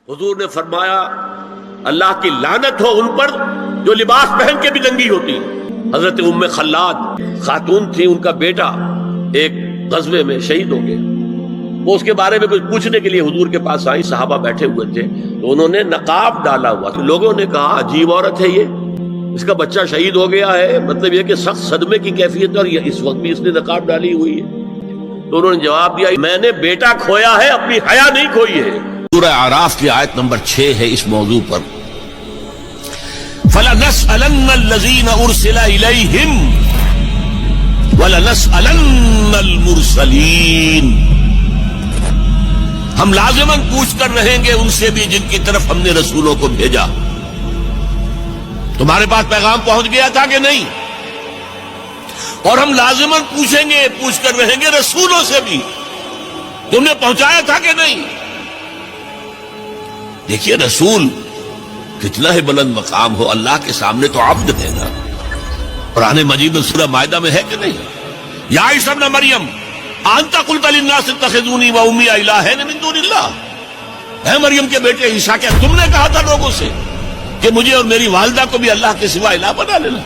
حضور نے فرمایا اللہ کی لعنت ہو ان پر جو لباس پہن کے بھی ننگی ہوتی ہیں۔ حضرت ام خلاد خاتون تھی، ان کا بیٹا ایک غزوے میں شہید ہو گیا۔ وہ اس کے بارے میں کچھ پوچھنے کے لیے حضور کے پاس آئی، صحابہ بیٹھے ہوئے تھے تو انہوں نے نقاب ڈالا ہوا تھا۔ لوگوں نے کہا عجیب عورت ہے یہ، اس کا بچہ شہید ہو گیا ہے، مطلب یہ کہ سخت صدمے کی کیفیت ہے اور یہ اس وقت بھی اس نے نقاب ڈالی ہوئی ہے۔ تو انہوں نے جواب دیا میں نے بیٹا کھویا ہے، اپنی حیا نہیں کھوئی ہے۔ سورہ اعراف کی آیت نمبر 6 ہے اس موضوع پر، فَلَنَسْأَلَنَّ الَّذِينَ أُرْسِلَ إِلَيْهِمْ وَلَنَسْأَلَنَّ الْمُرْسَلِينَ۔ ہم لازماً پوچھ کر رہیں گے ان سے بھی جن کی طرف ہم نے رسولوں کو بھیجا۔ تمہارے پاس پیغام پہنچ گیا تھا کہ نہیں؟ اور ہم لازماً پوچھیں گے، پوچھ کر رہیں گے رسولوں سے بھی تم نے پہنچایا تھا کہ نہیں۔ دیکھیے رسول کتنا ہی بلند مقام ہو، اللہ کے سامنے تو عبد ہے نا۔ قرآن مجید میں سورہ مائدہ میں ہے کہ نہیں؟ یا عیسی ابن مریم انت قلت للناس اتخذونی وامی الہین من دون اللہ، اے مریم کے بیٹے عیسیٰ، کیا تم نے کہا تھا لوگوں سے کہ مجھے اور میری والدہ کو بھی اللہ کے سوا الہ بنا لینا؟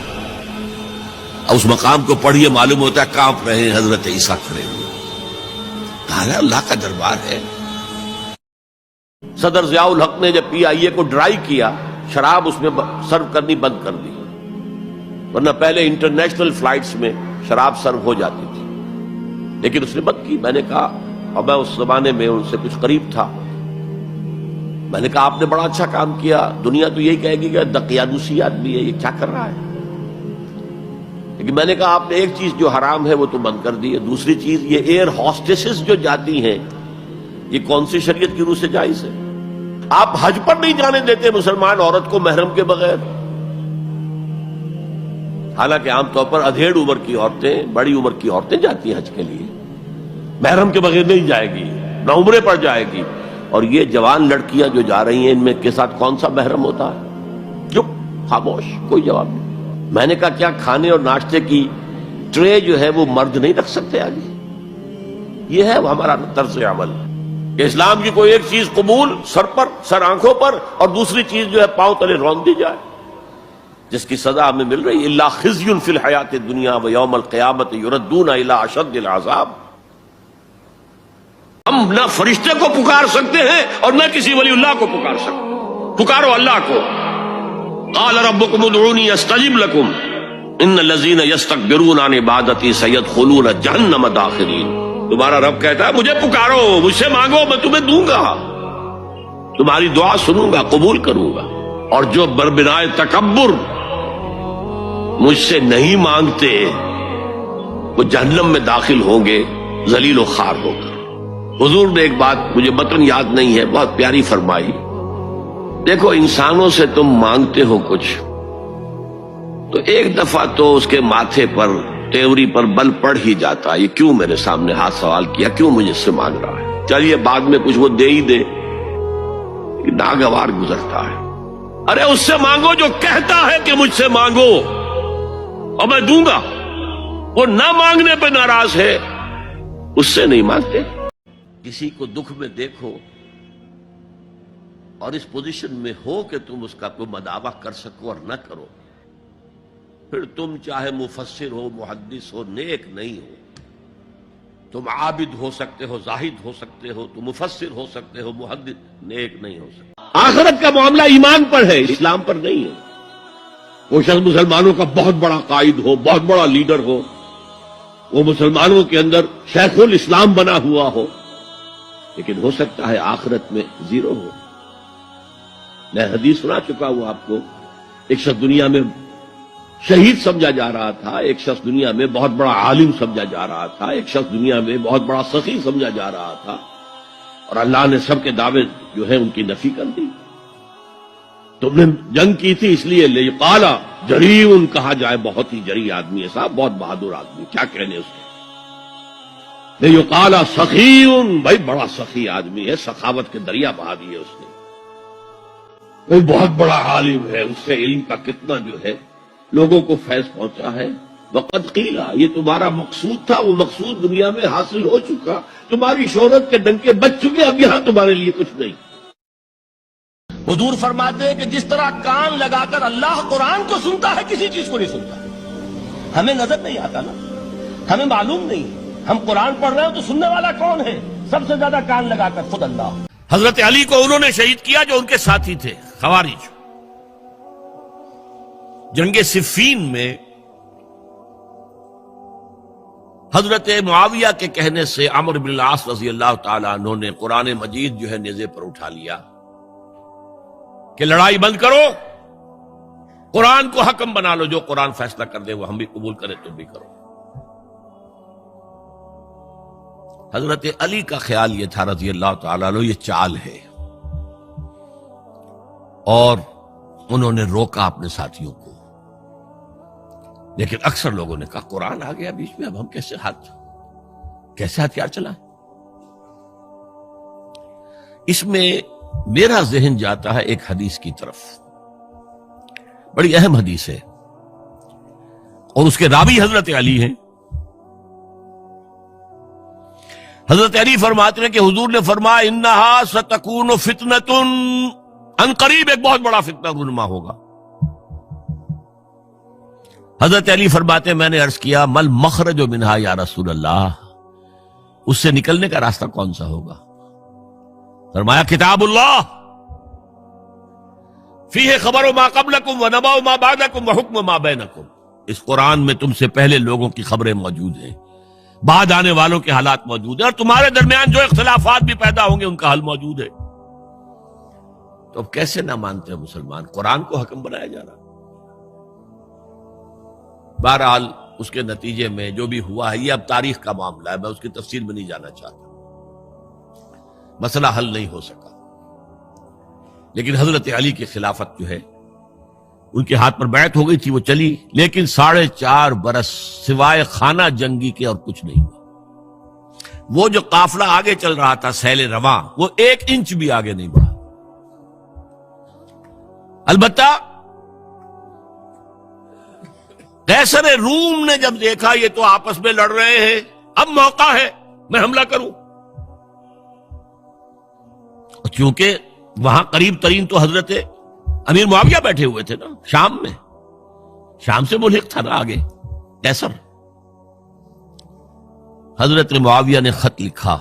اس مقام کو پڑھیے، معلوم ہوتا ہے کانپ رہے ہیں حضرت عیسیٰ کھڑے ہوئے۔ کہا اللہ کا دربار ہے۔ صدر ضیاء الحق نے جب پی آئی اے کو ڈرائی کیا، شراب اس میں سرو کرنی بند کر دی، ورنہ پہلے انٹرنیشنل فلائٹس میں شراب سرو ہو جاتی تھی، لیکن اس نے بند کی۔ میں نے کہا، اور میں اس زمانے میں ان سے کچھ قریب تھا، میں نے کہا آپ نے بڑا اچھا کام کیا، دنیا تو یہی کہے گی کہ دقیانوسی آدمی ہے، یہ کیا کر رہا ہے؟ لیکن میں نے کہا آپ نے ایک چیز جو حرام ہے وہ تو بند کر دی ہے، دوسری چیز یہ ایئر ہاسٹسز جو جاتی ہیں یہ کون سی شریعت کی روح سے جائز ہے؟ آپ حج پر نہیں جانے دیتے مسلمان عورت کو محرم کے بغیر، حالانکہ عام طور پر ادھیڑ عمر کی عورتیں، بڑی عمر کی عورتیں جاتی ہیں حج کے لیے، محرم کے بغیر نہیں جائے گی، نہ عمرے پر جائے گی۔ اور یہ جوان لڑکیاں جو جا رہی ہیں ان میں کے ساتھ کون سا محرم ہوتا ہے؟ چپ، خاموش، کوئی جواب نہیں۔ میں نے کہا کیا کھانے اور ناشتے کی ٹرے جو ہے وہ مرد نہیں رکھ سکتے آگے؟ یہ ہے ہمارا طرز عمل کہ اسلام کی کوئی ایک چیز قبول سر پر، سر آنکھوں پر، اور دوسری چیز جو ہے پاؤں تلے رون دی جائے، جس کی سزا ہمیں مل رہی ہے الا خزی فی الحیات الدنیا ویوم القیامت یردون الی اشد العذاب۔ ہم نہ فرشتے کو پکار سکتے ہیں اور نہ کسی ولی اللہ کو پکار سکتے، پکارو اللہ کو۔ قال ربکم ادعونی استجب لکم ان الذین یستکبرون عن عبادتی سیدخلون جہنم داخرین۔ تمہارا رب کہتا ہے مجھے پکارو، مجھ سے مانگو، میں تمہیں دوں گا، تمہاری دعا سنوں گا، قبول کروں گا۔ اور جو بربنائے تکبر مجھ سے نہیں مانگتے وہ جہنم میں داخل ہوں گے ذلیل و خوار ہو کر۔ حضور نے ایک بات مجھے متن یاد نہیں ہے، بہت پیاری فرمائی، دیکھو انسانوں سے تم مانگتے ہو کچھ تو ایک دفعہ تو اس کے ماتھے پر، تیوری پر بل پڑ ہی جاتا، یہ کیوں میرے سامنے ہاتھ سوال کیا، کیوں مجھے سے مانگ رہا ہے؟ چلیے بعد میں کچھ وہ دے ہی دے، ناگوار گزرتا ہے۔ ارے اس سے مانگو جو کہتا ہے کہ مجھ سے مانگو اور میں دوں گا، وہ نہ مانگنے پہ ناراض ہے، اس سے نہیں مانگتے۔ کسی کو دکھ میں دیکھو اور اس پوزیشن میں ہو کہ تم اس کا کوئی مداوع کر سکو اور نہ کرو، پھر تم چاہے مفسر ہو، محدث ہو، نیک نہیں ہو۔ تم عابد ہو سکتے ہو، زاہد ہو سکتے ہو، تم مفسر ہو سکتے ہو، محدث، نیک نہیں ہو سکتے۔ آخرت کا معاملہ ایمان پر ہے، اسلام پر نہیں ہے۔ وہ شخص مسلمانوں کا بہت بڑا قائد ہو، بہت بڑا لیڈر ہو، وہ مسلمانوں کے اندر شیخ الاسلام بنا ہوا ہو، لیکن ہو سکتا ہے آخرت میں زیرو ہو۔ میں حدیث سنا چکا ہوں آپ کو، ایک شخص دنیا میں شہید سمجھا جا رہا تھا، ایک شخص دنیا میں بہت بڑا عالم سمجھا جا رہا تھا، ایک شخص دنیا میں بہت بڑا سخی سمجھا جا رہا تھا، اور اللہ نے سب کے دعوے جو ہیں ان کی نفی کر دی۔ تم نے جنگ کی تھی اس لیے لِقَالَ جَرِیٌ کہا جائے، بہت ہی جری آدمی ہے صاحب، بہت بہادر آدمی، کیا کہنے اس کے۔ لِقَالَ سَخِیٌ، بھائی بڑا سخی آدمی ہے، سخاوت کے دریا بہا دیے اس نے۔ کوئی بہت بڑا عالم ہے، اس سے علم کا کتنا جو ہے لوگوں کو فیض پہنچا ہے۔ وَقَدْ قِیلَ، یہ تمہارا مقصود تھا، وہ مقصود دنیا میں حاصل ہو چکا، تمہاری شہرت کے ڈنکے بج چکے، اب یہاں تمہارے لیے کچھ نہیں۔ حضور فرماتے ہیں کہ جس طرح کان لگا کر اللہ قرآن کو سنتا ہے کسی چیز کو نہیں سنتا. ہمیں نظر نہیں آتا نا, ہمیں معلوم نہیں, ہم قرآن پڑھ رہے ہیں تو سننے والا کون ہے؟ سب سے زیادہ کان لگا کر خود اللہ. حضرت علی کو انہوں نے شہید کیا جو ان کے ساتھی تھے خوارج. جنگ صفین میں حضرت معاویہ کے کہنے سے عمرو بن العاص رضی اللہ تعالیٰ عنہ نے قرآن مجید جو ہے نیزے پر اٹھا لیا کہ لڑائی بند کرو, قرآن کو حکم بنا لو, جو قرآن فیصلہ کر دے وہ ہم بھی قبول کریں تم بھی کرو. حضرت علی کا خیال یہ تھا رضی اللہ تعالیٰ عنہ یہ چال ہے, اور انہوں نے روکا اپنے ساتھیوں کو. لیکن اکثر لوگوں نے کہا قرآن آ گیا بیچ میں, اب ہم کیسے ہتھیار چلائیں. اس میں میرا ذہن جاتا ہے ایک حدیث کی طرف, بڑی اہم حدیث ہے, اور اس کے راوی حضرت علی ہیں. حضرت علی فرماتے ہیں کہ حضور نے فرمایا انہا ستکون فتنۃ, ان قریب ایک بہت بڑا فتنہ رونما ہوگا. حضرت علی فرماتے ہیں میں نے عرض کیا مل مخرج منہا یا رسول اللہ, اس سے نکلنے کا راستہ کون سا ہوگا؟ فرمایا کتاب اللہ فیہ خبر ما قبلکم و نبأ ما بعدکم و حکم ما بینکم. اس قرآن میں تم سے پہلے لوگوں کی خبریں موجود ہیں, بعد آنے والوں کے حالات موجود ہیں, اور تمہارے درمیان جو اختلافات بھی پیدا ہوں گے ان کا حل موجود ہے. تو اب کیسے نہ مانتے ہیں مسلمان, قرآن کو حکم بنایا جا رہا. بہرحال اس کے نتیجے میں جو بھی ہوا ہے یہ اب تاریخ کا معاملہ ہے, میں اس کی تفصیل میں نہیں جانا چاہتا, مسئلہ حل نہیں ہو سکا. لیکن حضرت علی کی خلافت جو ہے ان کے ہاتھ پر بیعت ہو گئی تھی, وہ چلی, لیکن 4.5 برس سوائے خانہ جنگی کے اور کچھ نہیں ہوا. وہ جو قافلہ آگے چل رہا تھا سیل رواں, وہ 1 انچ بھی آگے نہیں بڑھا. البتہ قیصر روم نے جب دیکھا یہ تو آپس میں لڑ رہے ہیں, اب موقع ہے میں حملہ کروں. چونکہ وہاں قریب ترین تو حضرت امیر معاویہ بیٹھے ہوئے تھے نا شام میں, شام سے ملحق تھا نا آگے قیصر. حضرت معاویہ نے خط لکھا,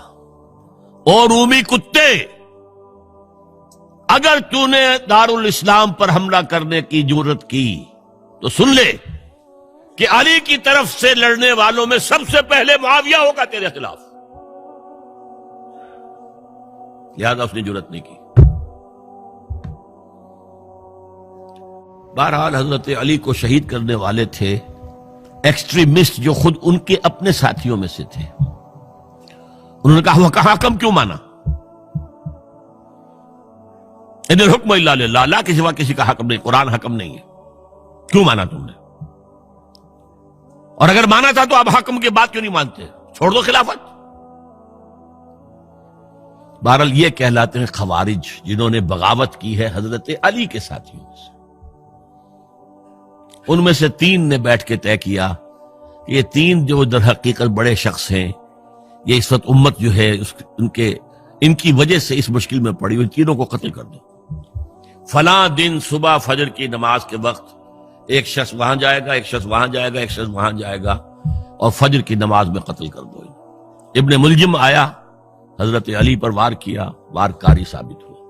او رومی کتے, اگر تو نے دارالاسلام پر حملہ کرنے کی جرت کی تو سن لے کہ علی کی طرف سے لڑنے والوں میں سب سے پہلے معاویہ ہوگا تیرے خلاف. لہذا اس نے جرت نہیں کی. بہرحال حضرت علی کو شہید کرنے والے تھے ایکسٹریمسٹ جو خود ان کے اپنے ساتھیوں میں سے تھے. انہوں نے کہا وہ کہاں حکم کیوں مانا؟ ان الحکم الا للہ, اللہ کے سوا کسی کا حکم نہیں, قرآن حکم نہیں ہے, کیوں مانا تم نے؟ اور اگر مانا تھا تو اب حکم کی بات کیوں نہیں مانتے, چھوڑ دو خلافت. بہرحال یہ کہلاتے ہیں خوارج, جنہوں نے بغاوت کی ہے حضرت علی کے ساتھیوں سے. ان میں سے 3 نے بیٹھ کے طے کیا کہ یہ 3 جو در حقیقت بڑے شخص ہیں, یہ اس وقت امت جو ہے ان کی وجہ سے اس مشکل میں پڑی ہوئی, تینوں کو قتل کر دو. فلاں دن صبح فجر کی نماز کے وقت ایک شخص وہاں جائے گا, ایک شخص وہاں جائے گا, ایک شخص وہاں جائے گا, اور فجر کی نماز میں قتل کر دو. ابن ملجم آیا, حضرت علی پر وار کیا, وار کاری ثابت ہوا.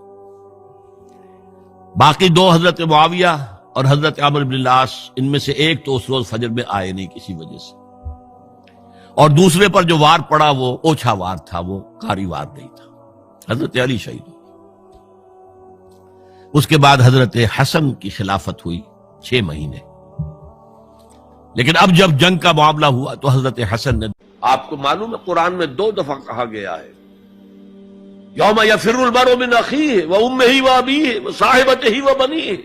باقی 2 حضرت معاویہ اور حضرت عمرو بن العاص, ان میں سے ایک تو اس روز فجر میں آئے نہیں کسی وجہ سے, اور دوسرے پر جو وار پڑا وہ اوچھا وار تھا, وہ کاری وار نہیں تھا. حضرت علی شہید ہوئے. اس کے بعد حضرت حسن کی خلافت ہوئی 6 مہینے. لیکن اب جب جنگ کا معاملہ ہوا تو حضرت حسن نے, آپ کو معلوم ہے قرآن میں 2 دفعہ کہا گیا ہے یوم یفر المرء من اخیہ و امہ و ابیہ و صاحبتہ و بنیہ,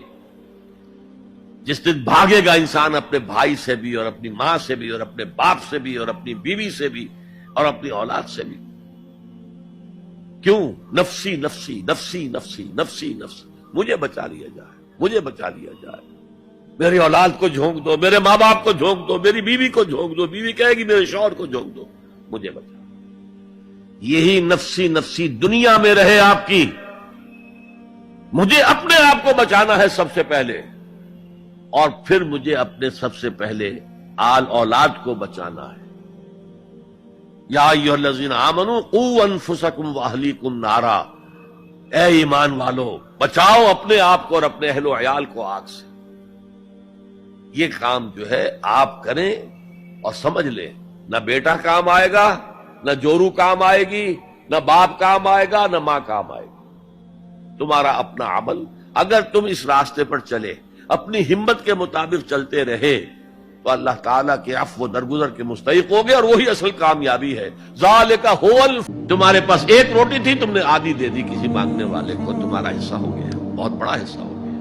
جس دن بھاگے گا انسان اپنے بھائی سے بھی, اور اپنی ماں سے بھی, اور اپنے باپ سے بھی, اور اپنی بیوی سے بھی, اور اپنی اولاد سے بھی. کیوں؟ نفسی نفسی نفسی نفسی نفسی نفسی, مجھے بچا لیا جائے, مجھے بچا لیا جائے, میری اولاد کو جھونک دو, میرے ماں باپ کو جھونک دو, میری بیوی کو جھونک دو, بیوی کہے گی میرے شوہر کو جھونک دو, مجھے بچا. یہی نفسی نفسی دنیا میں رہے آپ کی, مجھے اپنے آپ کو بچانا ہے سب سے پہلے، اور پھر مجھے اپنے سب سے پہلے آل اولاد کو بچانا ہے۔ یا ایھا الذین آمنوا قوا انفسکم واہلیکم نارا، اے ایمان والو بچاؤ اپنے آپ کو اور اپنے اہل و عیال کو آگ سے۔ یہ کام جو ہے آپ کریں اور سمجھ لیں، نہ بیٹا کام آئے گا، نہ جورو کام آئے گی، نہ باپ کام آئے گا، نہ ماں کام آئے گی۔ تمہارا اپنا عمل، اگر تم اس راستے پر چلے، اپنی ہمت کے مطابق چلتے رہے، تو اللہ تعالیٰ کے عفو و درگزر کے مستحق ہوگے، اور وہی اصل کامیابی ہے۔ ذالک ھو تمہارے پاس ایک روٹی تھی، تم نے آدھی دے دی کسی مانگنے والے کو، تمہارا حصہ ہو گیا، بہت بڑا حصہ ہو گیا۔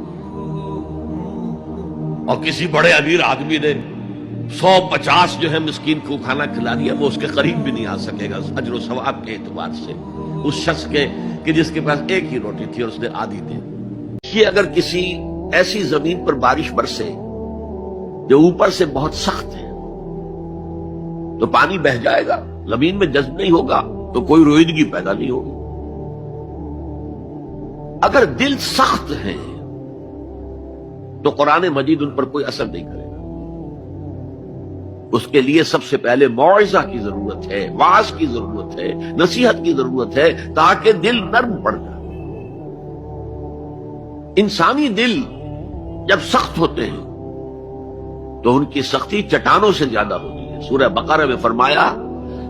اور کسی بڑے امیر آدمی نے 150 جو ہے مسکین کو کھانا کھلا دیا، وہ اس کے قریب بھی نہیں آ سکے گا اجر و ثواب کے اعتبار سے اس شخص کے کہ جس کے پاس ایک ہی روٹی تھی اور اس نے آدھی دے۔ یہ اگر کسی ایسی زمین پر بارش برسے جو اوپر سے بہت سخت ہے تو پانی بہہ جائے گا، زمین میں جذب نہیں ہوگا تو کوئی روئیدگی پیدا نہیں ہوگی۔ اگر دل سخت ہے تو قرآن مجید ان پر کوئی اثر نہیں کرے گا۔ اس کے لیے سب سے پہلے موعظہ کی ضرورت ہے، وعظ کی ضرورت ہے، نصیحت کی ضرورت ہے، تاکہ دل نرم پڑ جائے۔ انسانی دل جب سخت ہوتے ہیں تو ان کی سختی چٹانوں سے زیادہ ہوتی ہے۔ سورہ بقرہ میں فرمایا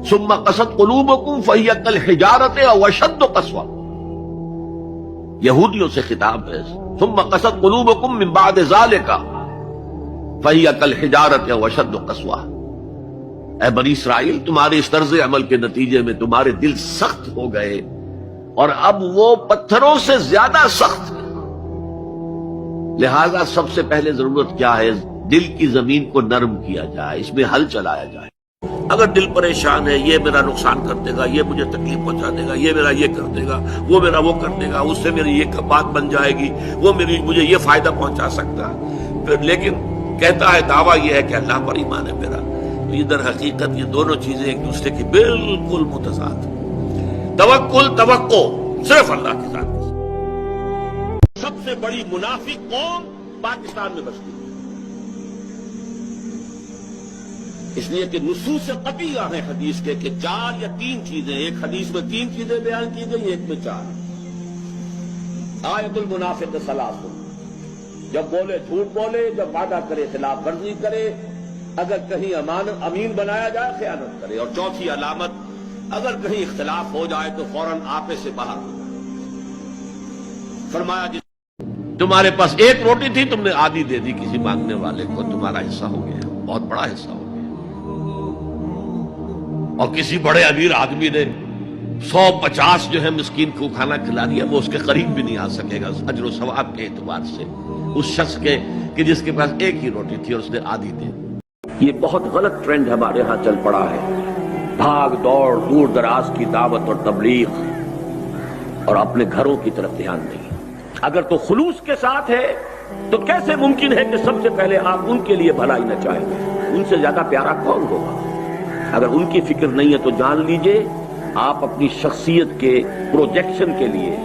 ثم قست قلوبکم فہی کالحجارۃ او اشد قسوہ، یہودیوں سے خطاب ہے۔ ثم قست قلوبکم من بعد ذلک فہی کالحجارۃ او اشد قسوہ، اے بنی اسرائیل تمہارے اس طرز عمل کے نتیجے میں تمہارے دل سخت ہو گئے، اور اب وہ پتھروں سے زیادہ سخت ہے۔ لہذا سب سے پہلے ضرورت کیا ہے؟ دل کی زمین کو نرم کیا جائے، اس میں حل چلایا جائے۔ اگر دل پریشان ہے، یہ میرا نقصان کر دے گا، یہ مجھے تکلیف پہنچا دے گا، یہ میرا یہ کر دے گا، وہ میرا وہ کر دے گا، اس سے میری یہ بات بن جائے گی، وہ مجھے یہ فائدہ پہنچا سکتا ہے، پھر لیکن کہتا ہے دعویٰ یہ ہے کہ اللہ پر ایمان ہے میرا، تو یہ در حقیقت یہ دونوں چیزیں ایک دوسرے کی بالکل متضاد ہیں۔ توکل، توقع صرف اللہ کے ساتھ۔ سب سے بڑی منافق قوم پاکستان میں بستی ہے، اس لیے کہ نصوص قطعیہ ہیں حدیث کے کہ 4 یا 3 چیزیں، ایک حدیث میں 3 چیزیں بیان کی گئی، ایک میں 4۔ آیت المنافق ثلاث، جب بولے جھوٹ بولے، جب وعدہ کرے خلاف ورزی کرے، اگر کہیں امین بنایا جائے خیانت کرے، اور چوتھی علامت اگر کہیں اختلاف ہو جائے تو فوراً آپے سے باہر ہو جائے۔ فرمایا جس تمہارے پاس ایک روٹی تھی، تم نے آدھی دے دی کسی مانگنے والے کو، تمہارا حصہ ہو گیا، بہت بڑا حصہ ہو گیا۔ اور کسی بڑے امیر آدمی نے 150 جو ہے مسکین کو کھانا کھلا دیا، وہ اس کے قریب بھی نہیں آ سکے گا اجر و ثواب کے اعتبار سے اس شخص کے کہ جس کے پاس ایک ہی روٹی تھی اور اس نے آدھی دے۔ یہ بہت غلط ٹرینڈ ہمارے ہاں چل پڑا ہے، بھاگ دوڑ، دور دراز کی دعوت اور تبلیغ، اور اپنے گھروں کی طرف دھیان نہیں۔ اگر تو خلوص کے ساتھ ہے تو کیسے ممکن ہے کہ سب سے پہلے آپ ان کے لیے بھلائی نہ چاہیں گے؟ ان سے زیادہ پیارا کون ہوگا؟ اگر ان کی فکر نہیں ہے تو جان لیجئے آپ اپنی شخصیت کے پروجیکشن کے لیے،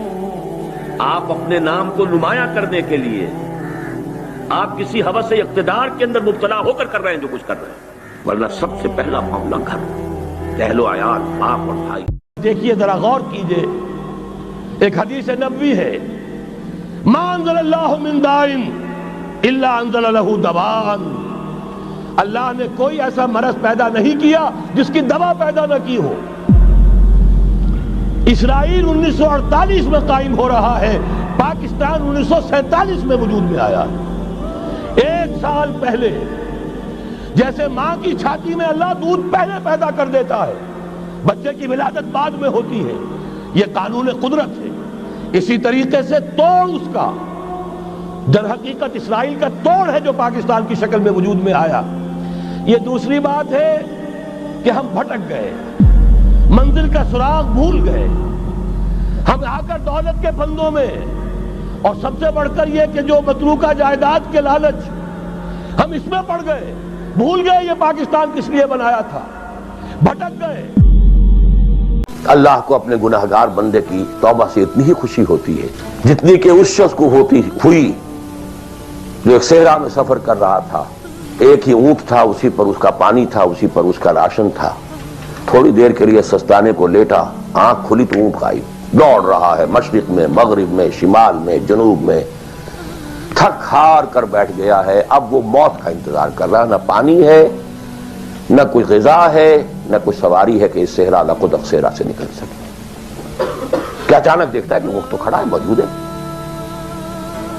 آپ اپنے نام کو نمایاں کرنے کے لیے، آپ کسی ہوس اقتدار کے اندر مبتلا ہو کر رہے ہیں جو کچھ کر رہے ہیں، ورنہ سب سے پہلا معاملہ گھر، اہل و عیال، باپ اور بھائی۔ دیکھیے ذرا غور کیجئے، ایک حدیث نبوی ہے، ما انزل اللہ من دائن الا انزل لہ دواء، اللہ نے کوئی ایسا مرض پیدا نہیں کیا جس کی دوا پیدا نہ کی ہو۔ اسرائیل 1948 میں قائم ہو رہا ہے، پاکستان 1947 میں وجود میں آیا ہے۔ 1 سال پہلے جیسے ماں کی چھاتی میں اللہ دودھ پہلے پیدا کر دیتا ہے، بچے کی ولادت بعد میں ہوتی ہے، یہ قانون قدرت ہے۔ اسی طریقے سے توڑ اس کا در حقیقت اسرائیل کا توڑ ہے جو پاکستان کی شکل میں وجود میں آیا۔ یہ دوسری بات ہے کہ ہم بھٹک گئے، منزل کا سراغ بھول گئے، ہم آ کر دولت کے پھندوں میں، اور سب سے بڑھ کر یہ کہ جو متروکہ جائیداد کے لالچ، ہم اس میں پڑ گئے، بھول گئے یہ پاکستان کس لیے بنایا تھا، بھٹک گئے۔ اللہ کو اپنے گناہگار بندے کی توبہ سے اتنی ہی خوشی ہوتی ہے جتنی کہ اس شخص کو ہوئی جو ایک صحرا میں سفر کر رہا تھا، ایک ہی اونٹ تھا، اسی پر اس کا پانی تھا، اسی پر اس کا راشن تھا، تھوڑی دیر کے لیے سستانے کو لیٹا، آنکھ کھلی تو اونٹ غائب، دوڑ رہا ہے مشرق میں، مغرب میں، شمال میں، جنوب میں، تھک ہار کر بیٹھ گیا ہے۔ اب وہ موت کا انتظار کر رہا، نہ پانی ہے، نہ کوئی غذا ہے، نہ کوئی سواری ہے کہ اس صحرا لقدق صحرا سے نکل سکے کہ اچانک دیکھتا ہے کہ اونٹ تو کھڑا ہے، موجود ہے۔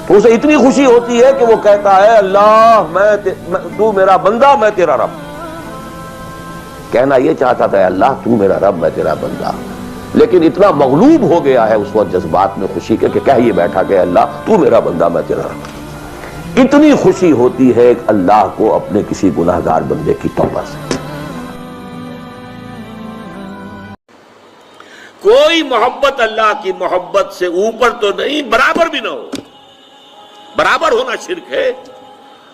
تو اسے اتنی خوشی ہوتی ہے کہ وہ کہتا ہے اللہ تو میرا بندہ، میں تیرا رب۔ کہنا یہ چاہتا تھا اللہ تو میرا رب، میں تیرا بندہ، لیکن اتنا مغلوب ہو گیا ہے اس وقت جذبات میں خوشی کے کہ کہہ یہ بیٹھا کہ اللہ تو میرا بندہ، میں تیرا رب۔ اتنی خوشی ہوتی ہے کہ اللہ کو اپنے کسی گناہگار بندے کی توبہ سے۔ کوئی محبت اللہ کی محبت سے اوپر تو نہیں، برابر بھی نہ ہو۔ برابر ہونا شرک ہے،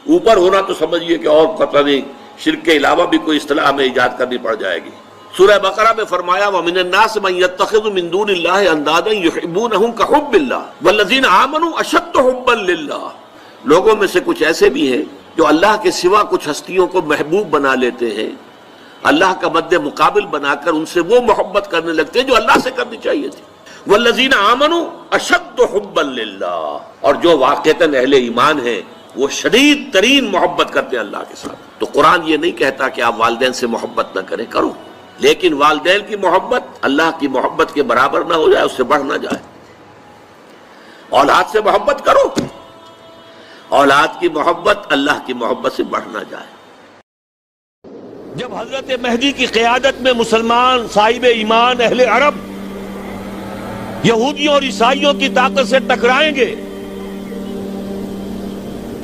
اوپر ہونا تو سمجھیے کہ اور پتہ نہیں شرک کے علاوہ بھی کوئی اصطلاح ہمیں ایجاد کرنی پڑ جائے گی۔ سورہ بقرہ میں فرمایا وَمِنَ النَّاسِ مَن يَتَّخِذُ مِن دُونِ اللَّهِ أَندَادًا يُحِبُّونَهُم كَحُبِّ اللَّهِ وَالَّذِينَ آمَنُوا أَشَدُّ حُبًّا لِلَّهِ۔ لوگوں میں سے کچھ ایسے بھی ہیں جو اللہ کے سوا کچھ ہستیوں کو محبوب بنا لیتے ہیں، اللہ کا مد مقابل بنا کر ان سے وہ محبت کرنے لگتے ہیں جو اللہ سے کرنی چاہیے تھی۔ والذین آمنوا اشد حبا للہ، اور جو واقعتاً اہل ایمان ہیں وہ شدید ترین محبت کرتے ہیں اللہ کے ساتھ۔ تو قرآن یہ نہیں کہتا کہ آپ والدین سے محبت نہ کریں، کرو، لیکن والدین کی محبت اللہ کی محبت کے برابر نہ ہو جائے، اس سے بڑھ نہ جائے۔ اولاد سے محبت کرو، اولاد کی محبت اللہ کی محبت سے بڑھ نہ جائے۔ جب حضرت مہدی کی قیادت میں مسلمان صاحب ایمان اہل عرب یہودیوں اور عیسائیوں کی طاقت سے ٹکرائیں گے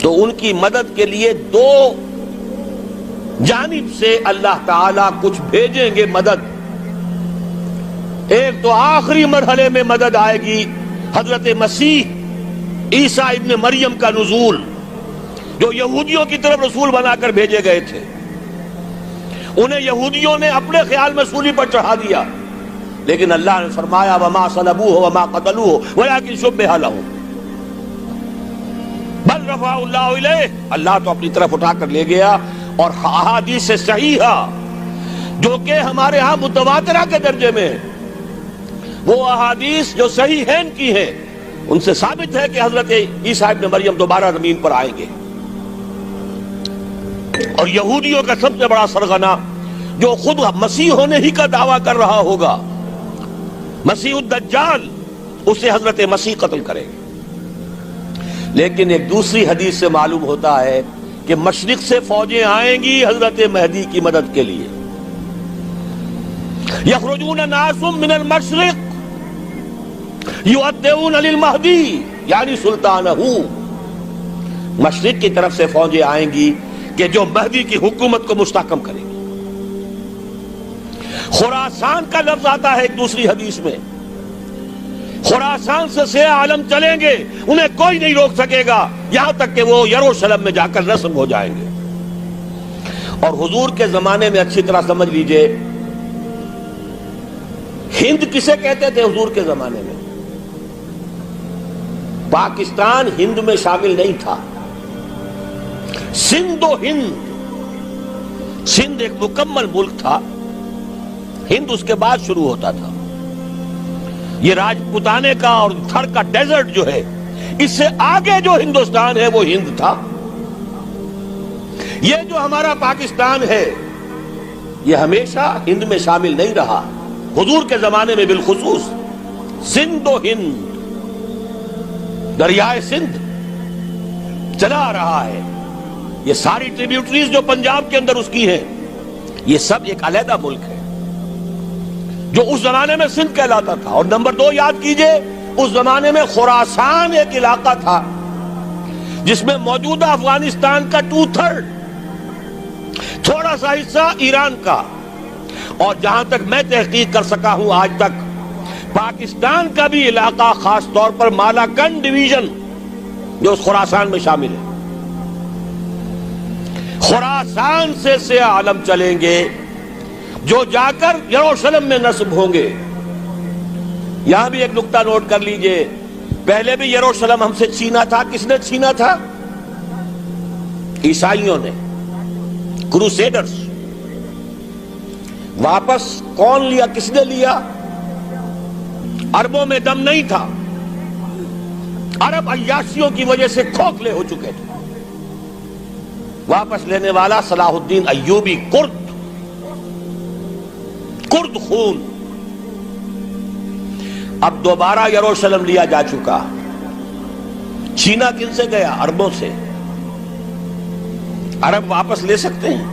تو ان کی مدد کے لیے دو جانب سے اللہ تعالیٰ کچھ بھیجیں گے مدد۔ ایک تو آخری مرحلے میں مدد آئے گی، حضرت مسیح عیسیٰ ابن مریم کا نزول، جو یہودیوں کی طرف رسول بنا کر بھیجے گئے تھے۔ انہیں یہودیوں نے اپنے خیال میں سولی پر چڑھا دیا، لیکن اللہ نے فرمایا وما صلبوہ وما قتلوہ ولکن شبہ لہم بل رفعہ اللہ الیہ، اللہ تو اپنی طرف اٹھا کر لے گیا۔ اور احادیث صحیحہ جو کہ ہمارے ہاں متواترہ کے درجے میں ہیں، وہ احادیث جو صحیحین کی ہیں، ان سے ثابت ہے کہ حضرت عیسیٰ ابن مریم دوبارہ زمین پر آئیں گے۔ اور یہودیوں کا سب سے بڑا سرغنہ جو خود مسیح ہونے ہی کا دعویٰ کر رہا ہوگا، مسیح الدجال، اسے حضرت مسیح قتل کرے گے۔ لیکن ایک دوسری حدیث سے معلوم ہوتا ہے کہ مشرق سے فوجیں آئیں گی حضرت مہدی کی مدد کے لیے۔ یخرجون ناس من المشرق یؤدون للمہدی یعنی سلطانہ، مشرق کی طرف سے فوجیں آئیں گی کہ جو مہدی کی حکومت کو مستحکم کرے گی۔ خراسان کا لفظ آتا ہے ایک دوسری حدیث میں، خراسان سے سیاہ عالم چلیں گے، انہیں کوئی نہیں روک سکے گا یہاں تک کہ وہ یروشلم میں جا کر رسم ہو جائیں گے۔ اور حضور کے زمانے میں اچھی طرح سمجھ لیجئے، ہند کسے کہتے تھے حضور کے زمانے میں؟ پاکستان ہند میں شامل نہیں تھا، سندھ و ہند، سندھ ایک مکمل ملک تھا، ہند اس کے بعد شروع ہوتا تھا۔ یہ راجپوتانے کا اور تھر کا ڈیزرٹ جو ہے، اس سے آگے جو ہندوستان ہے وہ ہند تھا۔ یہ جو ہمارا پاکستان ہے یہ ہمیشہ ہند میں شامل نہیں رہا، حضور کے زمانے میں بالخصوص سندھ و ہند، دریائے سندھ چلا آ رہا ہے۔ یہ ساری ٹریبیوٹریز جو پنجاب کے اندر اس کی ہیں، یہ سب ایک علیحدہ ملک ہے جو اس زمانے میں سندھ کہلاتا تھا۔ اور نمبر 2 یاد کیجئے، اس زمانے میں خراسان ایک علاقہ تھا جس میں موجودہ افغانستان کا 2/3، تھوڑا سا حصہ ایران کا، اور جہاں تک میں تحقیق کر سکا ہوں آج تک پاکستان کا بھی علاقہ، خاص طور پر مالاکنڈ ڈویژن جو اس خراسان میں شامل ہے۔ خراسان سے سیاہ عالم چلیں گے جو جا کر یروشلم میں نصب ہوں گے، یہاں بھی ایک نقطہ نوٹ کر لیجئے، پہلے بھی یروشلم ہم سے چھینا تھا. کس نے چھینا تھا؟ عیسائیوں نے، کروسیڈرز. واپس کون لیا؟ کس نے لیا؟ عربوں میں دم نہیں تھا، عرب عیاشیوں کی وجہ سے کھوکھلے ہو چکے تھے. واپس لینے والا صلاح الدین ایوبی، کرد خون. اب دوبارہ یروشلم لیا جا چکا. چھینا کن سے گیا؟ عربوں سے. عرب واپس لے سکتے ہیں؟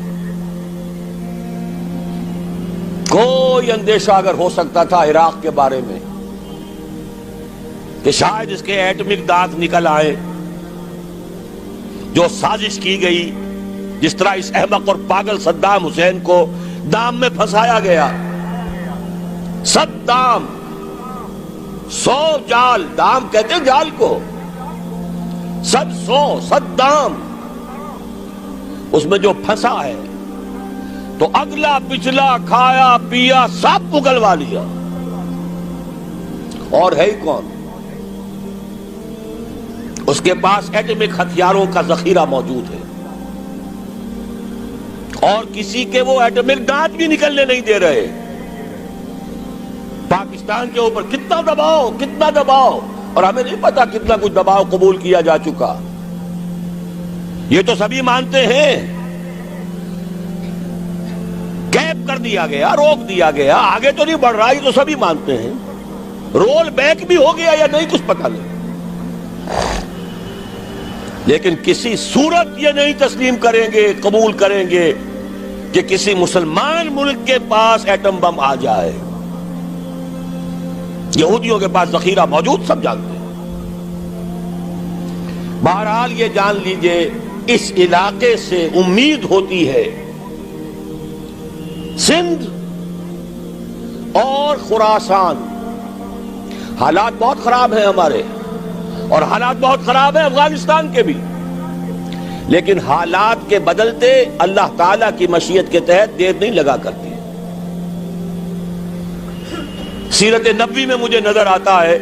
کوئی اندیشہ اگر ہو سکتا تھا عراق کے بارے میں کہ شاید اس کے ایٹمک دانت نکل آئے، جو سازش کی گئی، جس طرح اس احمق اور پاگل صدام حسین کو دام میں پھنسایا گیا. صدام 100 جال، دام کہتے ہیں جال کو، 100 اس میں جو پھنسا ہے تو اگلا پچھلا کھایا پیا سب اگلوا لیا. اور ہے ہی کون؟ اس کے پاس ایٹمک ہتھیاروں کا ذخیرہ موجود ہے، اور کسی کے وہ ایٹمک دانت بھی نکلنے نہیں دے رہے. پاکستان کے اوپر کتنا دباؤ، اور ہمیں نہیں پتا کتنا کچھ دباؤ قبول کیا جا چکا. یہ تو سبھی مانتے ہیں. کیپ کر دیا گیا، روک دیا گیا، آگے تو نہیں بڑھ رہا، یہ تو سبھی مانتے ہیں. رول بیک بھی ہو گیا یا نہیں کچھ پتہ نہیں. لیکن کسی صورت یہ نہیں تسلیم کریں گے، قبول کریں گے کہ کسی مسلمان ملک کے پاس ایٹم بم آ جائے. یہودیوں کے پاس ذخیرہ موجود، سب جانتے ہیں. بہرحال یہ جان لیجئے، اس علاقے سے امید ہوتی ہے سندھ اور خراسان. حالات بہت خراب ہیں ہمارے، اور حالات بہت خراب ہیں افغانستان کے بھی، لیکن حالات کے بدلتے اللہ تعالیٰ کی مشیت کے تحت دیر نہیں لگا کرتی. سیرت نبوی میں مجھے نظر آتا ہے